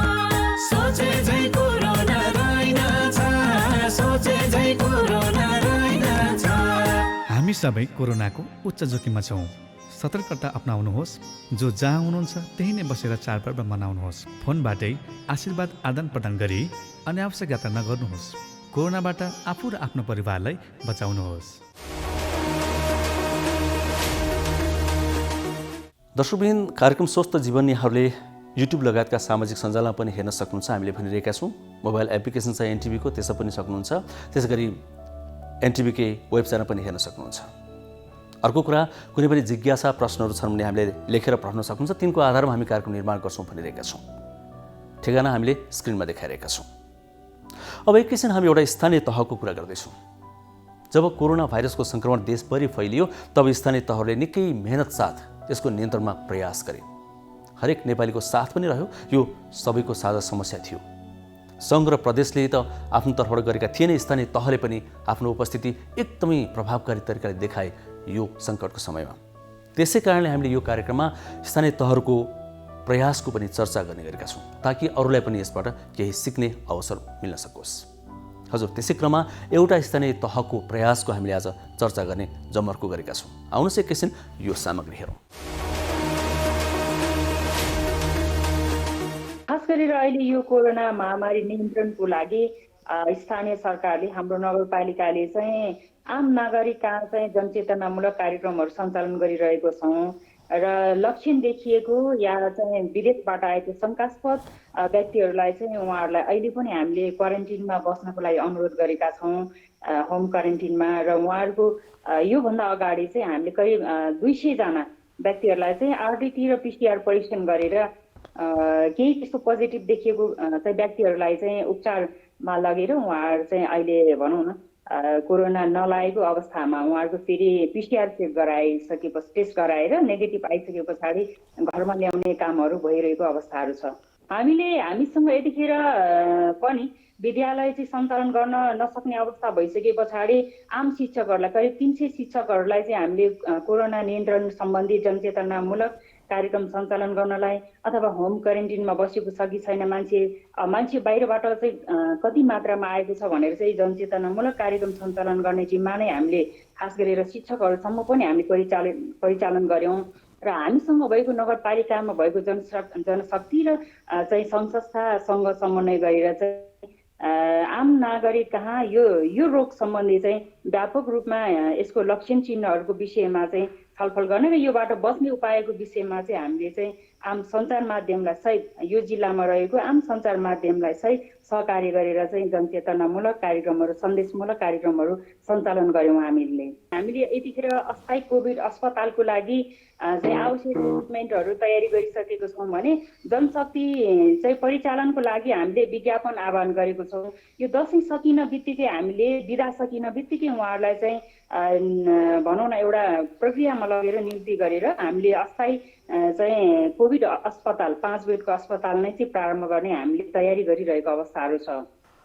सोचे झै कोरोना रहेनछ, सोचे झै कोरोना रहेनछ। हामी सबै कोरोनाको उच्च जोखिममा छौँ। सतर्कता अपनाउनुहोस्। जो जहाँ हुनुहुन्छ त्यही नै बसेर चाडपर्व मनाउनुहोस्। फोनबाटै आशीर्वाद आदान प्रदान गरी अनावश्यक यात्रा नगर्नुहोस्। कोरोनाबाट आफू र आफ्नो परिवारलाई बचाउनुहोस्। दर्शकवृन्द, कार्यक्रम स्वस्थ जीवन यहाँहरूले युट्युब लगायतका सामाजिक सञ्जालमा पनि हेर्न सक्नुहुन्छ। हामीले भनिरहेका छौँ मोबाइल एप्लिकेसन छ एनटिभीको, त्यसमा पनि सक्नुहुन्छ। त्यसै गरी एनटिभीकै वेबसाइटमा पनि हेर्न सक्नुहुन्छ। अर्को कुरा, कुनै पनि जिज्ञासा प्रश्नहरू छन् भने हामीले लेखेर पठाउन सक्नुहुन्छ। तिनको आधारमा हामी कार्यक्रम निर्माण गर्छौँ भनिरहेका छौँ। ठेगाना हामीले स्क्रिनमा देखाइरहेका छौँ। अब एकैछिन हामी एउटा स्थानीय तहको कुरा गर्दैछौँ। जब कोरोना भाइरसको सङ्क्रमण देशभरि फैलियो तब स्थानीय तहहरूले निकै मेहनत साथ यसको नियन्त्रणमा प्रयास गरे। हरेक नेपालीको साथ पनि रह्यो। यो सबैको साझा समस्या थियो। सङ्घ र प्रदेशले त आफ्नो तर्फबाट गरेका थिएन, स्थानीय तहले पनि आफ्नो उपस्थिति एकदमै प्रभावकारी तरिकाले देखाए यो सङ्कटको समयमा। त्यसै कारणले हामीले यो कार्यक्रममा स्थानीय तहहरूको प्रयासको पनि चर्चा गर्ने गरेका छौँ, ताकि अरूलाई पनि यसबाट केही सिक्ने अवसर मिल्न सकोस्। हजुर, त्यसै क्रममा एउटा स्थानीय तहको प्रयासको हामीले आज चर्चा गर्ने जमर्को गरेका छौँ। आउनुहोस् एकैछिन यो सामग्री हेरौँ। गरेर अहिले यो कोरोना महामारी नियन्त्रणको लागि स्थानीय सरकारले हाम्रो नगरपालिकाले चाहिँ आम नागरिक कहाँ चाहिँ जनचेतनामूलक कार्यक्रमहरू सञ्चालन गरिरहेको छौँ र लक्षण देखिएको या चाहिँ विदेशबाट आएको शङ्कास्पद व्यक्तिहरूलाई चाहिँ उहाँहरूलाई अहिले पनि हामीले क्वारेन्टिनमा बस्नको लागि अनुरोध गरेका छौँ, होम क्वारेन्टिनमा। र उहाँहरूको योभन्दा अगाडि चाहिँ हामीले करिब 200 जना व्यक्तिहरूलाई चाहिँ आरडिटी र पिसिआर परीक्षण गरेर केही त्यस्तो पोजिटिभ देखिएको चाहिँ व्यक्तिहरूलाई चाहिँ उपचारमा लगेर उहाँहरू चाहिँ अहिले भनौँ न कोरोना नलागेको अवस्थामा उहाँहरूको फेरि पिसिआर चेक गराइसकेपछि टेस्ट गराएर नेगेटिभ आइसके पछाडि घरमा ल्याउने कामहरू भइरहेको अवस्थाहरू छ। हामीसँग यतिखेर पनि विद्यालय चाहिँ सञ्चालन गर्न नसक्ने अवस्था भइसके पछाडि आम शिक्षकहरूलाई करिब 300 शिक्षकहरूलाई चाहिँ हामीले कोरोना नियन्त्रण सम्बन्धी जनचेतनामूलक कार्यक्रम सञ्चालन गर्नलाई अथवा होम क्वारेन्टिनमा बसेको छ कि छैन, मान्छे बाहिरबाट चाहिँ कति मात्रामा आएको छ भनेर चाहिँ जनचेतनामूलक कार्यक्रम सञ्चालन गर्ने जिम्मा नै हामीले खास गरेर शिक्षकहरूसम्म पनि हामीले परिचालन गऱ्यौँ। र हामीसँग भएको नगरपालिकामा भएको जनशक्ति र चाहिँ सङ्घ संस्थासँग समन्वय गरेर चाहिँ आम नागरिक कहाँ यो रोग सम्बन्धी चाहिँ व्यापक रूपमा यसको लक्षण चिन्हहरूको विषयमा चाहिँ छलफल गर्ने र योबाट बच्ने उपायको विषयमा चाहिँ हामीले चाहिँ आम सञ्चार माध्यमलाई सहित यो जिल्लामा रहेको आम सञ्चार माध्यमलाई सहित सहकार्य गरेर चाहिँ जनचेतनामूलक कार्यक्रमहरू सन्देशमूलक कार्यक्रमहरू सञ्चालन गऱ्यौँ। हामीले यतिखेर अस्थायी कोभिड अस्पतालको लागि चाहिँ आवश्यक इक्विपमेन्टहरू तयारी गरिसकेको छौँ भने जनशक्ति चाहिँ परिचालनको लागि हामीले विज्ञापन आह्वान गरेको छौँ। यो दसैँ सकिन बित्तिकै हामीले बिदा सकिन बित्तिकै उहाँहरूलाई चाहिँ भनौँ न एउटा प्रक्रियामा लगेर नियुक्ति गरेर हामीले अस्थायी चाहिँ कोभिड अस्पताल 5 बेडको अस्पताल नै चाहिँ प्रारम्भ गर्ने हामीले तयारी गरिरहेको अवस्थाहरू छ।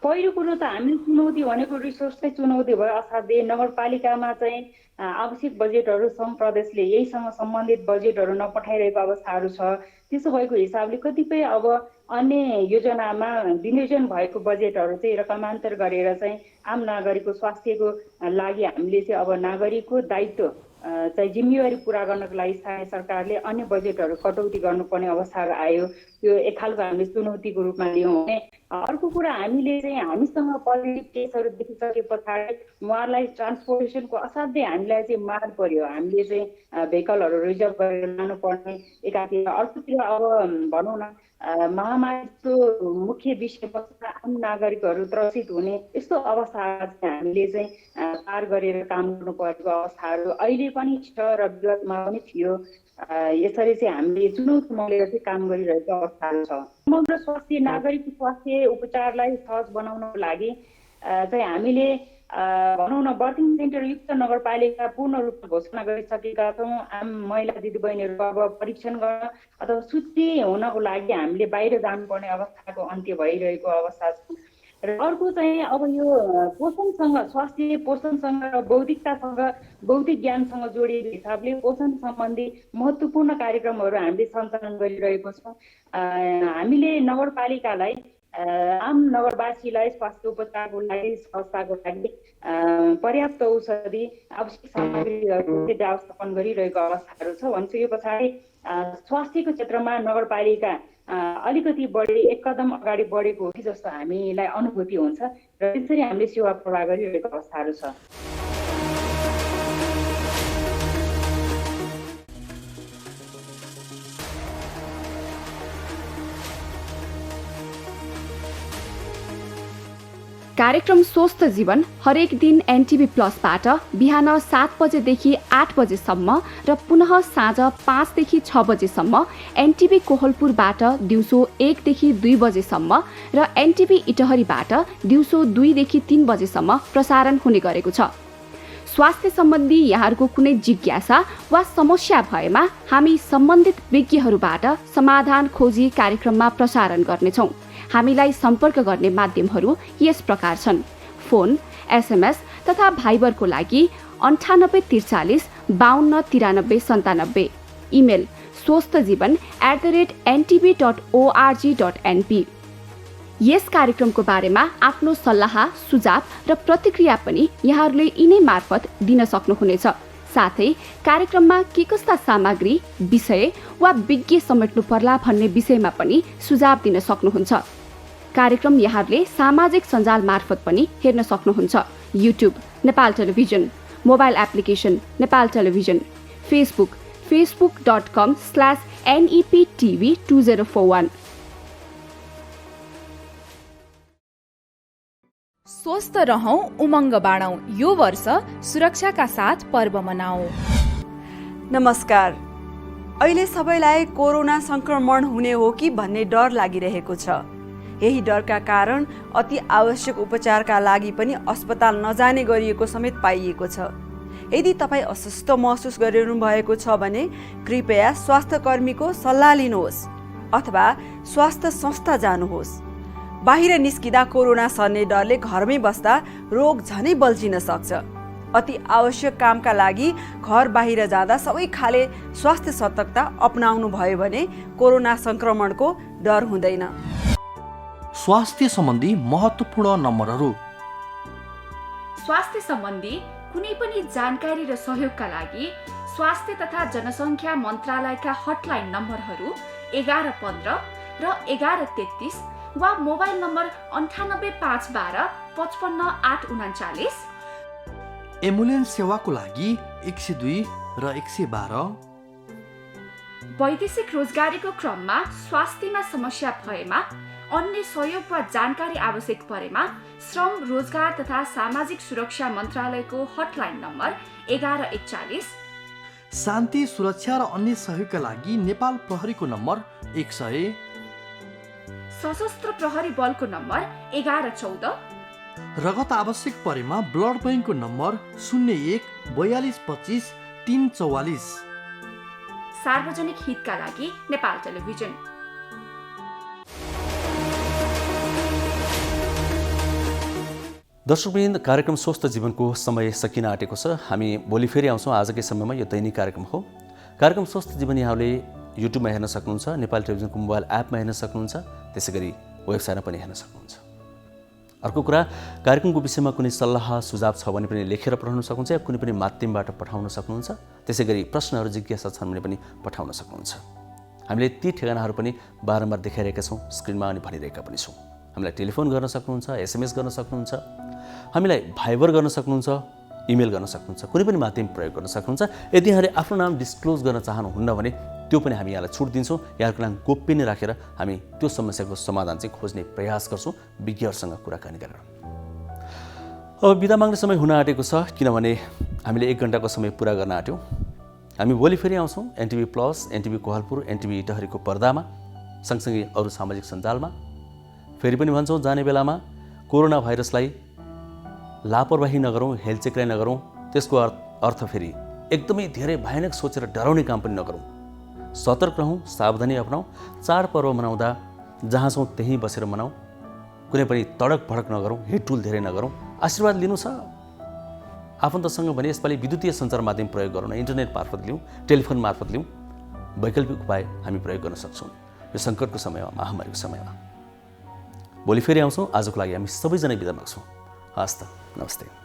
पहिलो कुरो त हामीले चुनौती भनेको रिसोर्सकै चुनौती भयो, असाध्यै नगरपालिकामा चाहिँ आवश्यक बजेटहरू सङ्घ प्रदेशले यहीसँग सम्बन्धित बजेटहरू नपठाइरहेको अवस्थाहरू छ। त्यसो भएको हिसाबले कतिपय अब अन्य योजनामा विनियोजन भएको बजेटहरू चाहिँ रकमान्तर गरेर चाहिँ आम नागरिकको स्वास्थ्यको लागि हामीले चाहिँ अब नागरिकको दायित्व चाहिँ जिम्मेवारी पुरा गर्नको लागि स्थानीय सरकारले अन्य बजेटहरू कटौती गर्नुपर्ने अवस्थाहरू आयो। यो एक खालको हामीले चुनौतीको रूपमा लियौँ भने अर्को कुरा हामीले चाहिँ हामीसँग पोजिटिभ केसहरू देखिसके पछाडि उहाँहरूलाई ट्रान्सपोर्टेसनको असाध्यै हामीलाई चाहिँ मार पर्यो। हामीले चाहिँ भेहिकलहरू रिजर्भ गरेर लानुपर्ने एकातिर, अर्कोतिर अब भनौँ न महामारीको मुख्य विषयवस्तुमा आम नागरिकहरू त्रसित हुने यस्तो अवस्था हामीले चाहिँ पार गरेर काम गर्नु परेको अवस्थाहरू अहिले पनि छ र विगतमा पनि थियो। यसरी चाहिँ हामीले चुनौती मोलेर चाहिँ काम गरिरहेको अवस्थाहरू छ। समग्र स्वास्थ्य नागरिकको स्वास्थ्य उपचारलाई सहज बनाउनको लागि चाहिँ हामीले भनौँ न बर्थिङ सेन्टर युक्त नगरपालिका पूर्ण रूपमा घोषणा गरिसकेका छौँ। आम महिला दिदीबहिनीहरूको अब परीक्षण गर्न अथवा सूची हुनको लागि हामीले बाहिर जानुपर्ने अवस्थाको अन्त्य भइरहेको अवस्था छ। र अर्को चाहिँ अब यो पोषणसँग स्वास्थ्य पोषणसँग र बौद्धिक ज्ञानसँग जोडिएको हिसाबले पोषण सम्बन्धी महत्त्वपूर्ण कार्यक्रमहरू हामीले सञ्चालन गरिरहेको छौँ। हामीले नगरपालिकालाई आम नगरवासीलाई स्वास्थ्य उपचारको लागि संस्थाको लागि पर्याप्त औषधि आवश्यक सामग्रीहरूको व्यवस्थापन गरिरहेको अवस्थाहरू छ। भनिसके पछाडि स्वास्थ्यको क्षेत्रमा नगरपालिका अलिकति बढी एक कदम अगाडि बढेको हो कि जस्तो हामीलाई अनुभूति हुन्छ र त्यसरी हामीले सेवा प्रवाह गरिरहेको अवस्थाहरू छ। कार्यक्रम स्वस्थ जीवन हरेक दिन एनटिभी प्लसबाट बिहान 7 बजेदेखि 8 बजेसम्म र पुनः साँझ 5 देखि 6 बजेसम्म एनटिभी कोहलपुरबाट दिउँसो 1 देखि 2 बजेसम्म र एनटिभी इटहरीबाट दिउँसो 2 देखि 3 बजेसम्म प्रसारण हुने गरेको छ। स्वास्थ्य सम्बन्धी यहाँहरूको कुनै जिज्ञासा वा समस्या भएमा हामी सम्बन्धित विज्ञहरूबाट समाधान खोजी कार्यक्रममा प्रसारण गर्नेछौँ। हामीलाई सम्पर्क गर्ने माध्यमहरू यस प्रकार छन्: फोन, एसएमएस तथा भाइबरको लागि 9843 52 93 97, इमेल swasthjivan@ntv.org.np। यस कार्यक्रमको बारेमा आफ्नो सल्लाह, सुझाव र प्रतिक्रिया पनि यहाँहरूले यिनै मार्फत दिन सक्नुहुनेछ। साथै कार्यक्रममा के कस्ता सामग्री, विषय वा विज्ञ समेट्नु पर्ला भन्ने विषयमा पनि सुझाव दिन सक्नुहुन्छ। कार्यक्रम यहाँहरूले सामाजिक सञ्जाल मार्फत पनि हेर्न सक्नुहुन्छ। YouTube Nepal television, mobile application Nepal television, Facebook facebook.com/NEPTV2041। स्वस्थ रहौं, उमङ्ग बाँडौं। यो वर्ष सुरक्षाका साथ पर्व मनाऊ। नमस्कार। अहिले सबैलाई कोरोना संक्रमण हुने हो कि भन्ने डर लागिरहेको छ। यही डरका कारण अति आवश्यक उपचारका लागि पनि अस्पताल नजाने गरिएको समेत पाइएको छ। यदि तपाईँ अस्वस्थ महसुस गरिरहनु भएको छ भने कृपया स्वास्थ्यकर्मीको सल्लाह लिनुहोस् अथवा स्वास्थ्य संस्था जानुहोस्। बाहिर निस्किँदा कोरोना सर्ने डरले घरमै बस्दा रोग झनै बल्झिन सक्छ। अति आवश्यक कामका लागि घर बाहिर जाँदा सबै खाले स्वास्थ्य सतर्कता अपनाउनु भयो भने कोरोना संक्रमणको डर हुँदैन। स्वास्थ्य सम्बन्धी महत्त्वपूर्ण नम्बरहरू। स्वास्थ्य सम्बन्धी कुनै पनि जानकारी र सहयोगका लागि स्वास्थ्य तथा जनसङ्ख्या मन्त्रालयका हटलाइन नम्बरहरू 1115 र 1133 वा मोबाइल नम्बर 98512 55839। एम्बुलेन्स सेवाको लागि 102 र 112। वैदेशिक रोजगारीको क्रममा स्वास्थ्यमा समस्या भएमा, अन्य सहयोग वा जानकारी आवश्यक परेमा श्रम, रोजगार तथा सामाजिक सुरक्षा मन्त्रालयको हटलाइन नम्बर 1141। शान्ति, सुरक्षा र अन्य सहयोगका लागि नेपाल प्रहरीको नम्बर 100। सशस्त्र प्रहरी बलको नम्बर 1114। रगत आवश्यक परेमा ब्लड बैंकको नम्बर 01 42 25 344। सार्वजनिक हितका लागि नेपाल टेलिभिजन। दर्शकवृन्द, कार्यक्रम स्वस्थ जीवनको समय सकिन आँटेको छ। हामी भोलि फेरि आउँछौँ। आजकै समयमा यो दैनिक कार्यक्रम हो। कार्यक्रम स्वस्थ जीवन यहाँले युट्युबमा हेर्न सक्नुहुन्छ, नेपाल टेलिभिजनको मोबाइल एपमा हेर्न सक्नुहुन्छ, त्यसै गरी वेबसाइटमा पनि हेर्न सक्नुहुन्छ। अर्को कुरा, कार्यक्रमको विषयमा कुनै सल्लाह सुझाव छ भने पनि लेखेर पठाउन सक्नुहुन्छ या कुनै पनि माध्यमबाट पठाउन सक्नुहुन्छ। त्यसै गरी प्रश्नहरू, जिज्ञासा छन् भने पनि पठाउन सक्नुहुन्छ। हामीले ती ठेगानाहरू पनि बारम्बार देखाइरहेका छौँ, स्क्रिनमा अनि भनिरहेका पनि छौँ। हामीलाई टेलिफोन गर्न सक्नुहुन्छ, SMS गर्न सक्नुहुन्छ, हामीलाई भाइबर गर्न सक्नुहुन्छ, इमेल गर्न सक्नुहुन्छ, कुनै पनि माध्यम प्रयोग गर्न सक्नुहुन्छ। यदि यहाँले आफ्नो नाम डिस्क्लोज गर्न चाहनुहुन्न भने त्यो पनि हामी यहाँलाई छुट दिन्छौँ। यहाँको नाम गोप्य नै राखेर हामी त्यो समस्याको समाधान चाहिँ खोज्ने प्रयास गर्छौँ विज्ञहरूसँग कुराकानी गरेर। अब बिदा माग्ने समय हुन आँटेको छ, किनभने हामीले 1 घन्टाको समय पुरा गर्न आँट्यौँ। हामी भोलि फेरि आउँछौँ NTV plus, NTV Kohalpur, NTV इटहरीको पर्दामा, सँगसँगै अरू सामाजिक सञ्जालमा। फेरि पनि भन्छौँ, जाने बेलामा कोरोना भाइरसलाई लापरवाही नगरौँ, हेलचेक्राइ नगरौँ। त्यसको अर्थ फेरि एकदमै धेरै भयानक सोचेर डराउने काम पनि नगरौँ। सतर्क रहौँ, सावधानी अपनाऊ। चाडपर्व मनाउँदा जहाँ छौँ त्यहीँ बसेर मनाऊ। कुनै पनि तडक भडक नगरौँ, हिटुल धेरै नगरौँ। आशीर्वाद लिनु छ आफन्तसँग भने यसपालि विद्युतीय सञ्चार माध्यम प्रयोग गरौँ न, इन्टरनेट मार्फत लिउँ, टेलिफोन मार्फत लिउँ। वैकल्पिक उपाय हामी प्रयोग गर्न सक्छौँ यो सङ्कटको समयमा, महामारीको समयमा। भोलि फेरि आउँछौँ। आजको लागि हामी सबैजना बिदा माग्छौँ। हस् त, नमस्ते।